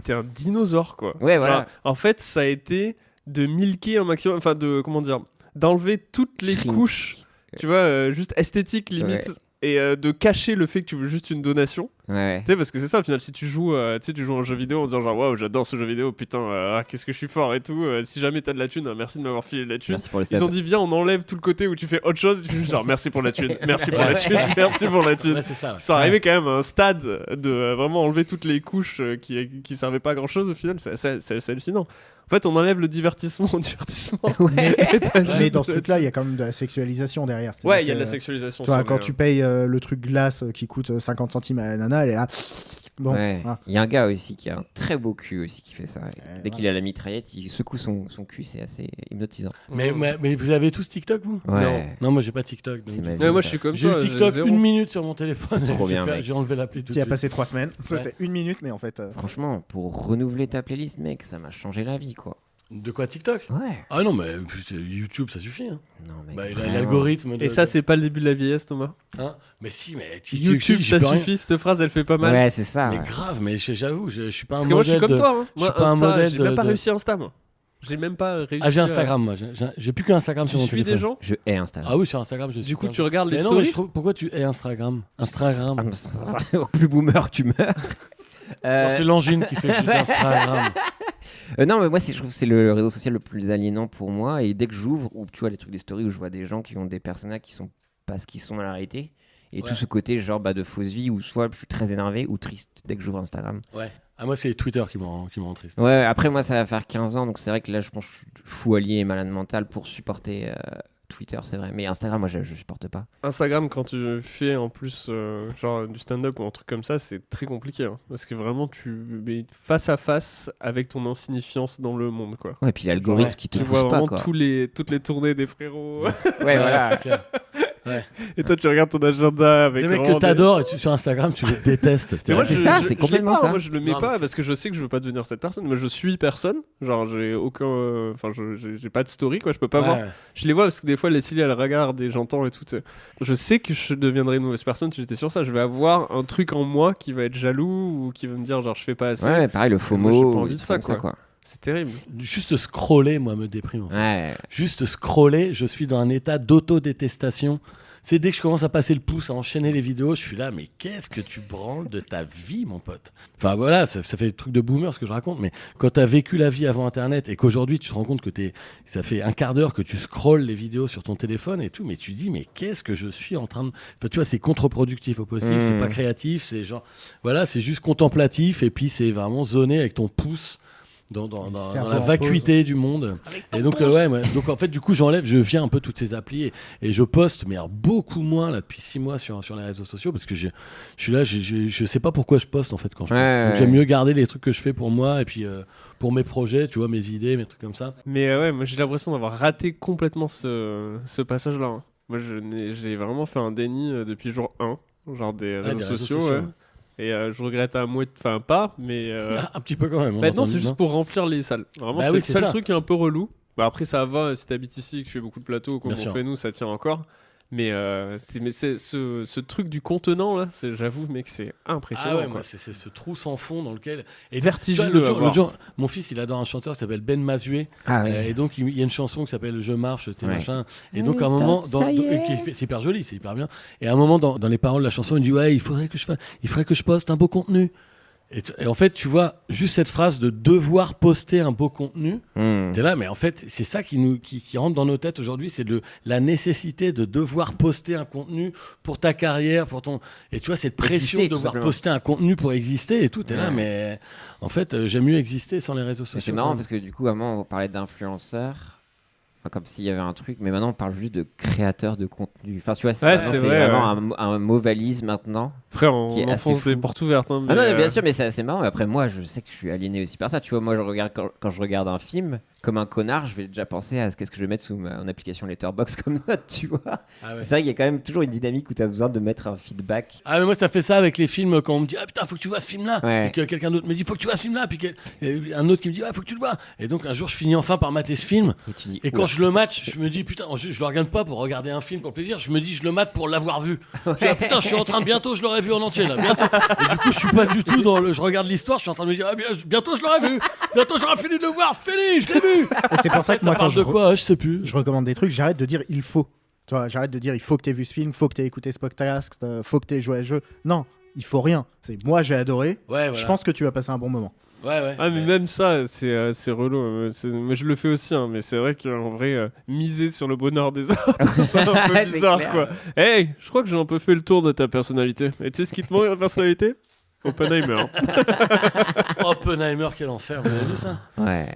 t'es un dinosaure quoi. Ouais, voilà. Genre, en fait, ça a été de milquer un maximum, enfin de comment dire, d'enlever toutes les Shrink. couches, tu vois, juste esthétique limite, et de cacher le fait que tu veux juste une donation. Ouais. Tu sais, parce que c'est ça au final, si tu joues, tu joues à un jeu vidéo en disant genre waouh, j'adore ce jeu vidéo, putain, qu'est-ce que je suis fort et tout. Si jamais t'as de la thune, merci de m'avoir filé de la thune. Merci pour le Ils sub. ont dit viens, on enlève tout le côté où tu fais autre chose, et tu fais juste genre merci pour la thune, merci pour la thune, merci pour la thune. Ouais, c'est ça. ouais. Ils sont arrivés quand même à un stade de vraiment enlever toutes les couches qui servaient pas à grand chose au final, c'est hallucinant. En fait, on enlève le divertissement au divertissement. Ouais. Mais dans ce truc-là, il y a quand même de la sexualisation derrière. C'est-à-dire Ouais, il y a que, de la sexualisation. Tu vois, c'est quand vrai, tu payes le truc glace qui coûte 50 centimes à la nana, elle est là. Bon, Ouais. ah. Il y a un gars aussi qui a un très beau cul aussi qui fait ça. Dès ouais. qu'il a la mitraillette, il secoue son cul, c'est assez hypnotisant. Mais vous avez tous TikTok, vous Ouais. Non, moi j'ai pas TikTok. donc- C'est ma vie. Ouais, moi ça. je suis comme J'ai toi. eu j'ai TikTok zéro. 1 minute sur mon téléphone. C'est trop J'ai bien, fait- mec. J'ai enlevé l'appli tout de Tu y as suite. passé 3 semaines. Ça, Ouais. c'est 1 minute, mais en fait. Franchement, pour renouveler ta playlist, mec, ça m'a changé la vie, quoi. De quoi TikTok Ouais. Ah non, mais YouTube, ça suffit. Hein. Non, mec. Bah, il a vraiment. l'algorithme. Et ça, c'est pas le début de la vieillesse, Thomas. Hein mais si, mais YouTube, j'y ça peux rien. suffit. Cette phrase, elle fait pas mal. Ouais, c'est ça. Mais ouais. grave, mais j'avoue, je suis pas Parce un que moi, je suis modèle comme de- toi. Hein. je Moi, suis pas un Insta, modèle j'ai même pas de- réussi Insta, moi. J'ai même pas réussi. Ah, j'ai à- Instagram, moi. J'ai plus qu'Instagram Tu sur mon suis téléphone. des gens. Je hais Instagram. Ah oui, sur Instagram, je suis. Du coup, plein tu de- regardes les Mais non, stories. mais je trouve- pourquoi tu hais Instagram Instagram. Au plus boomer, tu meurs. Non, c'est l'engine qui fait que j'ai Instagram. Non, mais moi, je trouve que c'est le réseau social le plus aliénant pour moi. Et dès que j'ouvre, ou tu vois les trucs des stories où je vois des gens qui ont des personnages qui sont pas ce qu'ils sont dans la réalité, et Ouais. tout ce côté genre de fausse vie où soit je suis très énervé ou triste dès que j'ouvre Instagram. Ouais. Ah, moi, c'est Twitter qui me rend triste. Ouais, après moi ça va faire 15 ans, donc c'est vrai que là je pense que je suis fou allié et malade mental pour supporter Twitter, c'est vrai. Mais Instagram, moi je supporte pas. Instagram, quand tu fais en plus genre du stand-up ou un truc comme ça, c'est très compliqué. Hein, parce que vraiment, tu mets face à face avec ton insignifiance dans le monde, quoi. Ouais, et puis l'algorithme Ouais. qui te Tu pousse vois pas vraiment quoi. toutes les tournées des frérots. Ouais, voilà. c'est clair. Et toi, tu regardes ton agenda avec Des mecs vraiment que t'adores et sur Instagram, tu les détestes. Mais moi, C'est je- ça, je- c'est je complètement l'ai pas, ça. Moi, je le mets Non, mais pas c'est- parce que je sais que je veux pas devenir cette personne. Moi, je suis personne. Genre, j'ai aucun. Enfin, j'ai pas de story, quoi. Je peux pas voir. Ouais. Je les vois parce que des fois, Leslie, elle regarde et j'entends et tout. Tu sais. Je sais que je deviendrai une mauvaise personne si j'étais sur ça. Je vais avoir un truc en moi qui va être jaloux ou qui va me dire, genre, je fais pas assez. Ouais, pareil, le Moi, j'ai FOMO, pas envie de c'est ça, comme quoi. C'est terrible. Juste scroller, moi, me déprime. En fait. Ouais. Juste scroller, je suis dans un état d'autodétestation. c'est dès que je commence à passer le pouce, à enchaîner les vidéos, je suis là, mais qu'est-ce que tu branles de ta vie, mon pote? Enfin voilà, ça fait des trucs de boomer ce que je raconte, mais quand t'as vécu la vie avant Internet et qu'aujourd'hui tu te rends compte que ça fait un quart d'heure que tu scrolles les vidéos sur ton téléphone et tout, mais tu dis, mais qu'est-ce que je suis en train de... Enfin tu vois, c'est contre-productif au possible, c'est pas créatif, c'est genre, voilà, c'est juste contemplatif et puis c'est vraiment zoné avec ton pouce dans la vacuité du monde. Et donc donc en fait du coup je viens un peu toutes ces applis et je poste, mais alors beaucoup moins là depuis 6 mois sur les réseaux sociaux, parce que je suis là, je sais pas pourquoi je poste en fait quand je poste. Donc, j'aime mieux garder les trucs que je fais pour moi et puis pour mes projets, tu vois, mes idées, mes trucs comme ça. Mais moi j'ai l'impression d'avoir raté complètement ce passage là. Moi j'ai vraiment fait un déni depuis jour 1, genre des réseaux sociaux. Ouais. Et je regrette à moitié, enfin pas, mais un petit peu quand même. Maintenant c'est juste pour remplir les salles. Vraiment c'est le seul truc qui est un peu relou. Bah après ça va, si t'habites ici, que tu fais beaucoup de plateaux comme on fait nous, ça tient encore. Mais c'est ce truc du contenant là, j'avoue mec, c'est impressionnant. Ah ouais, moi, c'est ce trou sans fond dans lequel et vertigineux. L'autre jour, mon fils il adore un chanteur qui s'appelle Ben Mazué. Et donc il y a une chanson qui s'appelle Je marche, tu sais, machin. Et donc à un moment, c'est hyper joli, c'est hyper bien. Et à un moment dans les paroles de la chanson, il dit il faudrait que je poste un beau contenu. Et en fait, tu vois, juste cette phrase de devoir poster un beau contenu, t'es là, mais en fait, c'est ça qui rentre dans nos têtes aujourd'hui, c'est la nécessité de devoir poster un contenu pour ta carrière, pour ton... Et tu vois, cette pression de devoir poster un contenu pour exister et tout, t'es là, mais en fait, j'aime mieux exister sans les réseaux sociaux. C'est marrant parce que du coup, avant, on parlait d'influenceurs. Comme s'il y avait un truc, mais maintenant on parle juste de créateurs de contenu. Enfin, tu vois, c'est vraiment un mot valise maintenant. Frère, on enfonce des portes ouvertes. Hein, mais non, bien sûr, mais c'est assez marrant. Et après, moi, je sais que je suis aliéné aussi par ça. Tu vois, moi, quand je regarde un film, comme un connard, je vais déjà penser à qu'est-ce que je vais mettre sous mon application Letterboxd comme note, tu vois. C'est vrai qu'il y a quand même toujours une dynamique où tu as besoin de mettre un feedback. Ah, mais moi, ça fait ça avec les films quand on me dit putain, faut que tu vois ce film-là. Et que quelqu'un d'autre me dit faut que tu vois ce film-là. Puis un autre qui me dit faut que tu le vois. Et donc, un jour, je finis enfin par mater ce film. Et quand je le match, je me dis putain, je le regarde pas pour regarder un film pour le plaisir. Je me dis, je le mate pour l'avoir vu. Je dis, putain, je suis en train de bientôt, je l'aurais vu en entier là. Bientôt. Et du coup, je suis pas du tout je regarde l'histoire, je suis en train de me dire bientôt je l'aurais vu. Bientôt j'aurai fini de le voir. Fini, je l'ai vu. Et c'est pour ça que moi, quand je sais plus. Je recommande des trucs, j'arrête de dire il faut. Tu vois, j'arrête de dire il faut que tu aies vu ce film, faut que tu aies écouté ce podcast, faut que tu aies joué à ce jeu. Non, il faut rien. C'est moi j'ai adoré. Je pense que tu vas passer un bon moment. Mais même ça, c'est relou. Moi, je le fais aussi, hein, mais c'est vrai qu'en vrai, miser sur le bonheur des autres, c'est un peu bizarre, quoi. Hey, je crois que j'ai un peu fait le tour de ta personnalité. Et tu sais ce qui te manque la personnalité? Oppenheimer. Oppenheimer, quel enfer, vous avez vu ça? Ouais.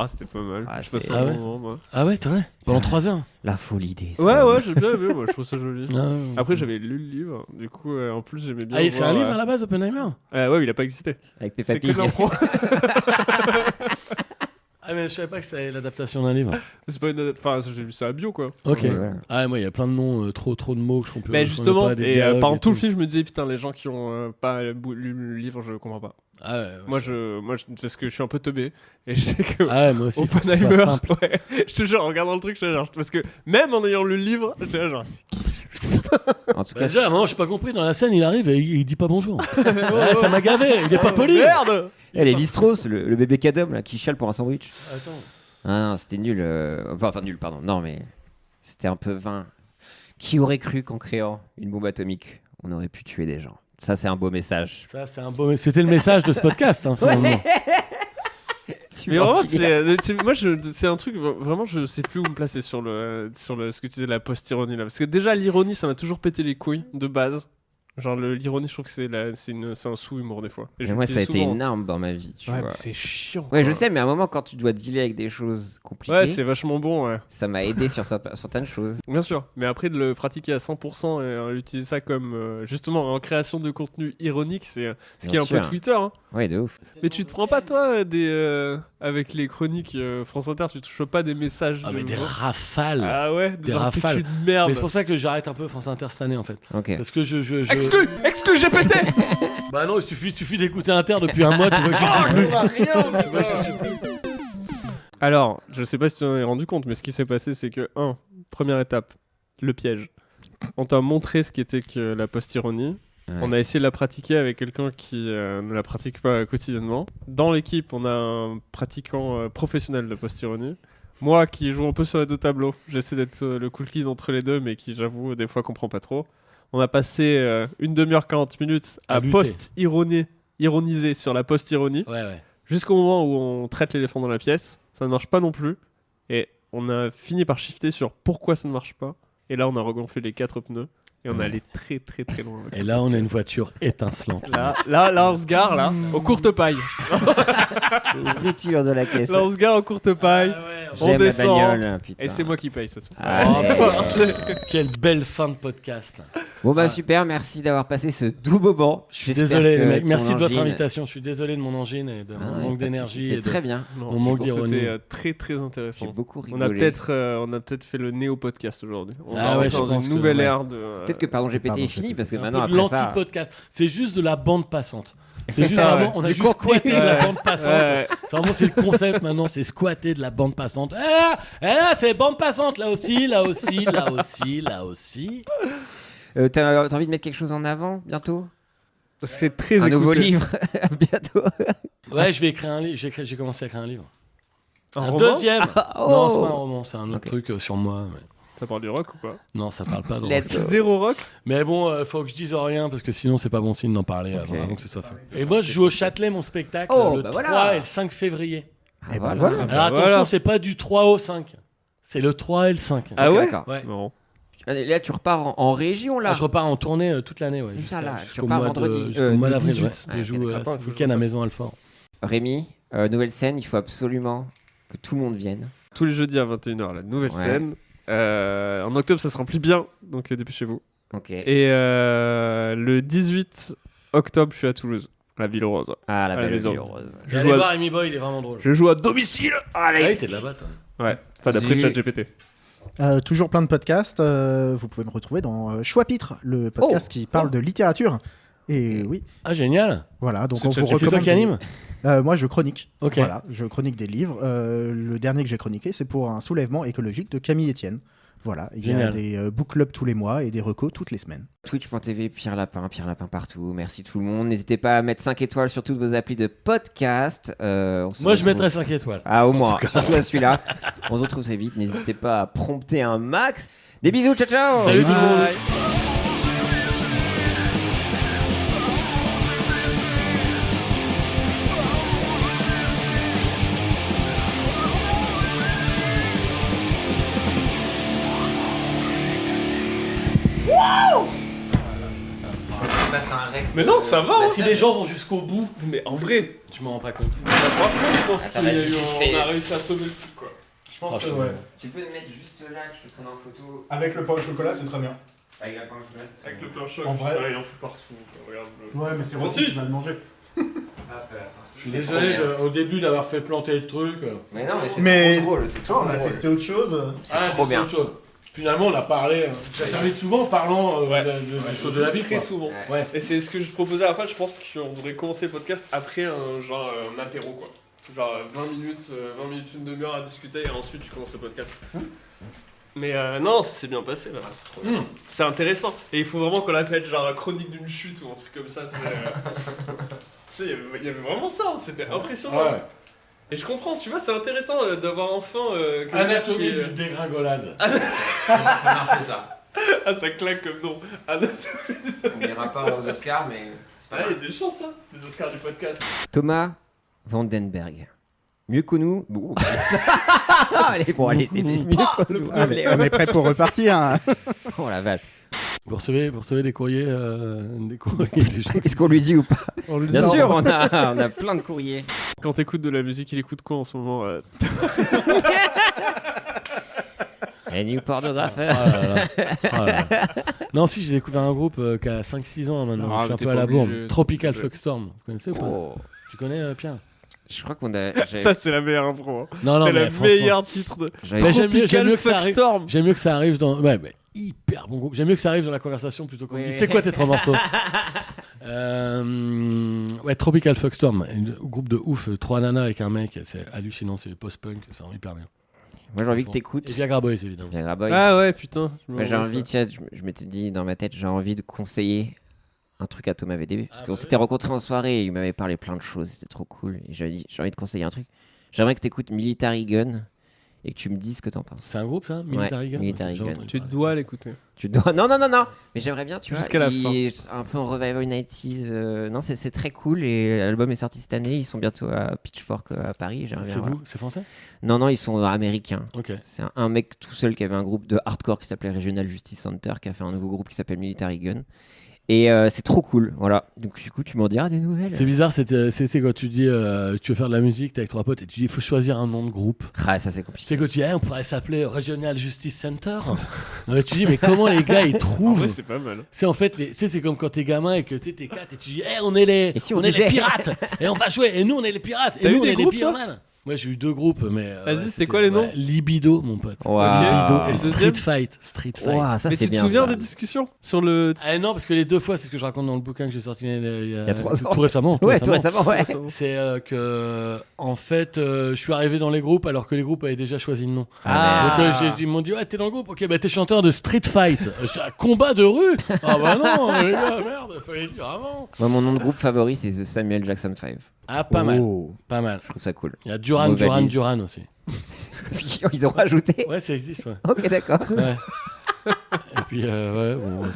C'était pas mal. Je passe un bon moment, moi. Ah ouais, t'as vrai? Pendant 3 heures? La folie des... Ouais, j'ai bien aimé, moi, je trouve ça joli. Après, j'avais lu le livre, du coup, en plus, j'aimais bien. C'est un livre à la base, Oppenheimer? Ouais, il a pas existé. Avec Peppa Pig. C'est que de l'impro. Mais je savais pas que c'était l'adaptation d'un livre. C'est pas une enfin, j'ai lu ça à bio, quoi. Ok. Moi, il y a plein de noms, trop de mots que je comprends. Mais justement, et pendant tout le film, je me disais, putain, les gens qui ont pas lu le livre, je comprends pas. Moi, parce que je suis un peu teubé et je sais que moi aussi, Oppenheimer, je te jure, en regardant le truc, je te jure, parce que même en ayant lu le livre, je te genre, en tout cas, déjà, à un moment, je n'ai pas compris, dans la scène, il arrive et il dit pas bonjour. Ça m'a gavé, il est pas poli. Merde. Lévi-Strauss, le bébé Cadom là, qui chiale pour un sandwich. Non, c'était nul. Enfin, nul, pardon. Non, mais c'était un peu vain. Qui aurait cru qu'en créant une bombe atomique, on aurait pu tuer des gens? Ça, c'est un beau message. C'était le message de ce podcast, hein, finalement. Mais vraiment, c'est un truc, vraiment, je sais plus où me placer sur ce que tu disais, la post-ironie là. Parce que déjà, l'ironie, ça m'a toujours pété les couilles de base. Genre, l'ironie, je trouve que c'est un sous-humour des fois. Et moi, ça a été une arme dans ma vie, tu vois. Mais c'est chiant. Ouais, je sais, mais à un moment, quand tu dois dealer avec des choses compliquées. Ouais, c'est vachement bon, ça m'a aidé sur certaines choses. Bien sûr, mais après, de le pratiquer à 100% et utiliser ça comme, justement, en création de contenu ironique, c'est ce qui est un peu Twitter. Hein. Ouais, de ouf. Mais tu te prends pas, toi, avec les chroniques France Inter, tu te chopes pas des messages mais des rafales. Ah ouais, des rafales. De merde. Mais c'est pour ça que j'arrête un peu France Inter cette année, en fait. Ok. Parce que Exclu GPT. Bah non, il suffit d'écouter Inter depuis un mois, tu vois que je suis plus. Alors, je sais pas si tu t'en es rendu compte, mais ce qui s'est passé, c'est que, première étape, le piège. On t'a montré ce qu'était que la post-ironie. Ouais. On a essayé de la pratiquer avec quelqu'un qui ne la pratique pas quotidiennement. Dans l'équipe, on a un pratiquant professionnel de post-ironie. Moi qui joue un peu sur les deux tableaux, j'essaie d'être le cool kid entre les deux, mais qui, j'avoue, des fois comprend pas trop. On a passé une demi-heure, 40 minutes à lutter. ironiser sur la post-ironie, Ouais. jusqu'au moment où on traite l'éléphant dans la pièce. Ça ne marche pas non plus. Et on a fini par shifter sur pourquoi ça ne marche pas. Et là, on a regonflé les 4 pneus. Et on est allé très très très loin. avec Et le là, on a podcast. une voiture étincelante. Là, on se gare, là, aux courtes pailles. Rupture de la caisse. Là, on se gare aux courtes pailles. on J'aime la descend. bagnole, putain. Et c'est moi qui paye ce soir. Allez. Quelle belle fin de podcast. Bon bah super, merci d'avoir passé ce doux moment. Je suis J'espère désolé, que les mecs. ton Merci de votre angine- invitation. Je suis désolé de mon angine et de Ah mon ouais, manque pas de d'énergie. soucis, et C'est de- très bien. Non, Mon manque je pense que d'ironie. C'était très très J'ai intéressant. beaucoup On a rigolé. peut-être fait le néo-podcast aujourd'hui. On Ah va ouais, rentrer je dans pense une que, nouvelle ouais. ère de. Peut-être que Pardon GPT Pardon est fini GPT. parce que C'est un maintenant peu de après ça. l'anti-podcast. C'est juste de la bande passante. C'est C'est juste ça, vraiment, ouais. on a Du juste contenu, squatté de la ouais. bande passante. Ouais. C'est vraiment c'est le concept maintenant, c'est squatter de la bande passante. Ah, c'est bande passante là aussi, là aussi, là aussi, là aussi. T'as envie de mettre quelque chose en avant bientôt? C'est très Un nouveau écouté. livre bientôt. Ouais, je vais écrire un livre. J'ai commencé à écrire un livre. Un Un roman deuxième. Oh. Non, c'est pas un roman, c'est un autre Ok. truc sur moi. Mais... Ça parle du rock ou pas Non, ça parle pas de Let's rock. go. Zéro rock Mais bon, faut que je dise rien parce que sinon c'est pas bon signe d'en parler Ok. avant que ce soit fait. Et moi, je joue au Châtelet mon spectacle Oh, le bah 3 voilà. et le 5 février. Ah, Et ben voilà. voilà. Alors bah attention, voilà. c'est pas du 3 au 5. C'est le 3 et le 5. Ah Ok, ouais d'accord. Ouais. Non. Allez, là, tu repars en région là. Ah, je repars en tournée toute l'année. Ouais, C'est ça, là. Tu jusqu'au repars mois vendredi, jusqu'au mois le d'avril. 18. Ouais. Ouais, Je ok, joue d'accord. Attends, ce il faut que je week-end à repasse. Maison Alfort. Rémi, nouvelle scène, il faut absolument que tout le monde vienne. Tous les jeudis à 21h, la nouvelle Ouais. scène. En octobre, ça se remplit bien, donc dépêchez-vous. Ok. Et le 18 octobre, je suis à Toulouse, la Ville Rose. Ah, la à la belle maison. ville rose. Je Allez joue, voir à... Amy Boy, il est vraiment drôle. je joue à domicile. Ah oui, t'es de là-bas, toi. Ouais, enfin d'après Zut. ChatGPT. Toujours plein de podcasts. Vous pouvez me retrouver dans Choix-Pitre, le podcast qui parle de littérature. Et oui, Ah, génial. voilà. Donc C'est on vous ChatGPT. C'est toi recommande. qui anime Moi, je chronique. Ok. Voilà, je chronique des livres. Le dernier que j'ai chroniqué, c'est pour un soulèvement écologique de Camille Etienne. Voilà, il y a Génial. des book clubs tous les mois et des recos toutes les semaines. Twitch.tv, Pierre Lapin partout. Merci tout le monde. N'hésitez pas à mettre 5 étoiles sur toutes vos applis de podcast. On se Moi, je retrouve- mettrais 5 étoiles. Ah, au moins. Surtout à celui-là. On se retrouve très vite. N'hésitez pas à prompter un max. Des bisous, ciao ciao. Salut tout le monde. Mais non, ça va. Si les gens vont jusqu'au bout, Mais en vrai, tu m'en rends pas compte. franchement, je pense Attends, qu'il y a vas-y, eu, je fais- on a réussi à sauver le truc, quoi. Je pense que, ouais. Tu peux me mettre juste là, que je te prenne en photo. Avec le pain au chocolat, c'est très bien. Avec la pain au chocolat, c'est très Avec le bien. pain choc, En vrai. ouais, il en fout partout. quoi. Regarde le... Ouais, mais c'est Rocky qui va le manger. Hop, Je suis c'est désolé trop bien. au début d'avoir fait planter le truc. Mais non, mais c'est Mais- trop drôle. C'est Tu vois, trop on a drôle. testé autre chose. C'est trop bien. Finalement, on a parlé. Ça t'arrive souvent en parlant Ouais. des choses de la vie. Très quoi. souvent. Ouais. Ouais. Et c'est ce que je proposais à la fin, je pense qu'on devrait commencer le podcast après un apéro, quoi. Genre 20 minutes, une demi-heure à discuter et ensuite tu commences le podcast. Mais non, c'est bien passé là. C'est trop bien. C'est intéressant. Et il faut vraiment qu'on l'appelle genre chronique d'une chute ou un truc comme ça. Tu sais, il y avait vraiment ça, c'était impressionnant. Ouais. Et je comprends, tu vois, c'est intéressant d'avoir enfin. quelqu'un Anatomie qui, d'une dégringolade. Ah, ça claque comme nom. On n'ira pas aux Oscars, mais c'est Ah, il y a des chances, hein, les Oscars du podcast. Thomas Vandenberg. Mieux que nous. Bon, allez, bon, allez, c'est mieux que nous. Allez, on est prêt pour repartir. hein. Oh la vache. Vous recevez des courriers, des gens. Est-ce qu'on lui dit ou pas? Bien Non. sûr, on a plein de courriers. Quand t'écoutes de la musique, il écoute quoi en ce moment Et new pornographeur. Ah là là. Ah là là. Non, si, j'ai découvert un groupe qui a 5-6 ans maintenant. Ah, Je suis un t'es peu à pas la bourre. obligé, Tropical t'es pas Fuckstorm. Vous connaissez ou pas? Oh. Tu connais, Pierre? Je crois qu'on a. Ça, c'est la meilleure impro. hein. Non, C'est mais le franchement- meilleur titre de. j'avais- Mais j'aime mieux que ça arrive. Fuckstorm. J'aime mieux que ça arrive dans. Ouais, mais hyper bon groupe. J'aime mieux que ça arrive dans la conversation plutôt qu'on Oui, dit oui. c'est quoi tes 3 morceaux. Ouais, Tropical Fuckstorm, un groupe de ouf, 3 nanas avec un mec, c'est hallucinant, c'est post-punk, ça rend hyper bien. Moi, j'ai envie que t'écoutes. Et Viagra Boys évidemment. Viagra Boys. Ah ouais, putain. je me Moi, j'ai rappelle envie, ça. tiens, je m'étais dit dans ma tête, j'ai envie de conseiller un truc à Thomas VDB. Parce Ah, qu'on bah s'était rencontrés en soirée et il m'avait parlé plein de choses, c'était trop cool. Et j'avais dit, j'ai envie de conseiller un truc. J'aimerais que t'écoutes Military Gun et que tu me dises ce que t'en penses. C'est un groupe, ça, Military Gun. Military J'ai Gun. entendu Tu parler. dois l'écouter. Tu dois... Non, mais j'aimerais bien, tu vois. Jusqu'à la il est un peu en revival 90s. Non, c'est très cool et l'album est sorti cette année. Ils sont bientôt à Pitchfork à Paris. J'aimerais bien, C'est voilà. d'où? C'est français? Non, ils sont américains. Ok. C'est un mec tout seul qui avait un groupe de hardcore qui s'appelait Regional Justice Center, qui a fait un nouveau groupe qui s'appelle Military Gun. Et c'est trop cool, voilà. Donc du coup, tu m'en diras des nouvelles. C'est bizarre, c'est quand tu dis tu veux faire de la musique, t'es avec trois potes et tu dis il faut choisir un nom de groupe. Ah, ça c'est compliqué. C'est quand tu dis on pourrait s'appeler Regional Justice Center. Non, mais tu dis mais comment les gars ils En trouvent? vrai, c'est pas mal. C'est en fait, c'est comme quand t'es gamin et que t'es 4 et tu dis on est les, Et si on on est disait- les pirates et on va jouer et nous on est les pirates et T'as nous eu on des est les groupes, toi pyromans. Moi j'ai eu 2 groupes mais Vas-y, c'était quoi les noms? Libido mon pote. Wow. Libido Et et le Street deuxième Fight. Ouah, ça Mais c'est tu te bien. souviens ça. des discussions sur le. Ah non parce que les 2 fois c'est ce que je raconte dans le bouquin que j'ai sorti il y a 3 ans. tout récemment. Ouais, tout récemment, ouais. C'est que en fait je suis arrivé dans les groupes alors que les groupes avaient déjà choisi le nom. Ah. Donc ils m'ont dit ouais t'es dans le groupe, ok bah t'es chanteur de Street Fight. Je dis ah, combat de rue. Ah bah non les gars merde fallait le dire avant. Moi, mon nom de groupe favori, c'est The Samuel Jackson 5. Ah pas mal, Oh. pas mal. Je trouve ça cool. Il y a Duran Beau valise. Duran aussi. Ils ont rajouté. Ouais ça existe ouais. Ok, d'accord. Ouais. Et puis ouais bon.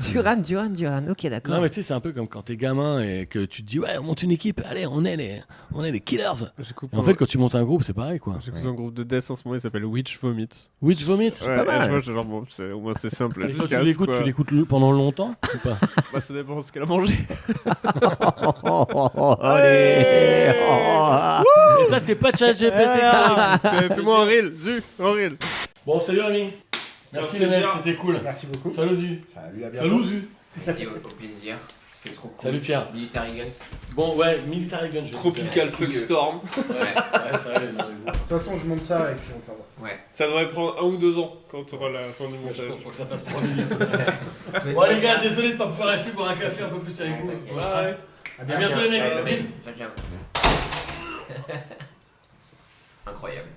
Duran. Ok, d'accord. Non mais tu sais c'est un peu comme quand t'es gamin et que tu te dis ouais on monte une équipe, allez on est les killers. J'écoute Et en fait quand tu montes un groupe c'est pareil quoi. un groupe de death en ce moment, il s'appelle Witch Vomit. Witch Vomit. Ouais, pas mal. et je vois, genre, bon, au moins c'est simple. Et quand tu efficace, l'écoutes, quoi. tu l'écoutes pendant longtemps ou pas? Bah, ça dépend de ce qu'elle a mangé. Allez. Et ça c'est pas ChatGPT. Fais-moi un reel, un reel. Bon salut ami. Merci les mecs, c'était cool. Merci beaucoup. Salut Zu. Salut, à bientôt. Salut Zu. Au plaisir. C'était trop cool. Salut Pierre. Military Guns. Bon ouais, Military Gun. Tropical Fuckstorm. Ouais. Ouais, c'est vrai. De toute façon, je monte ça et puis on te l'envoie. Ouais. Ça devrait prendre 1 ou 2 ans quand tu auras la fin du Je montage. pense que ça fasse 3 minutes. Bon les gars, désolé de pas pouvoir rester boire un café un peu plus avec vous. Moi, je trace. À bientôt les mecs. Bisous. Incroyable.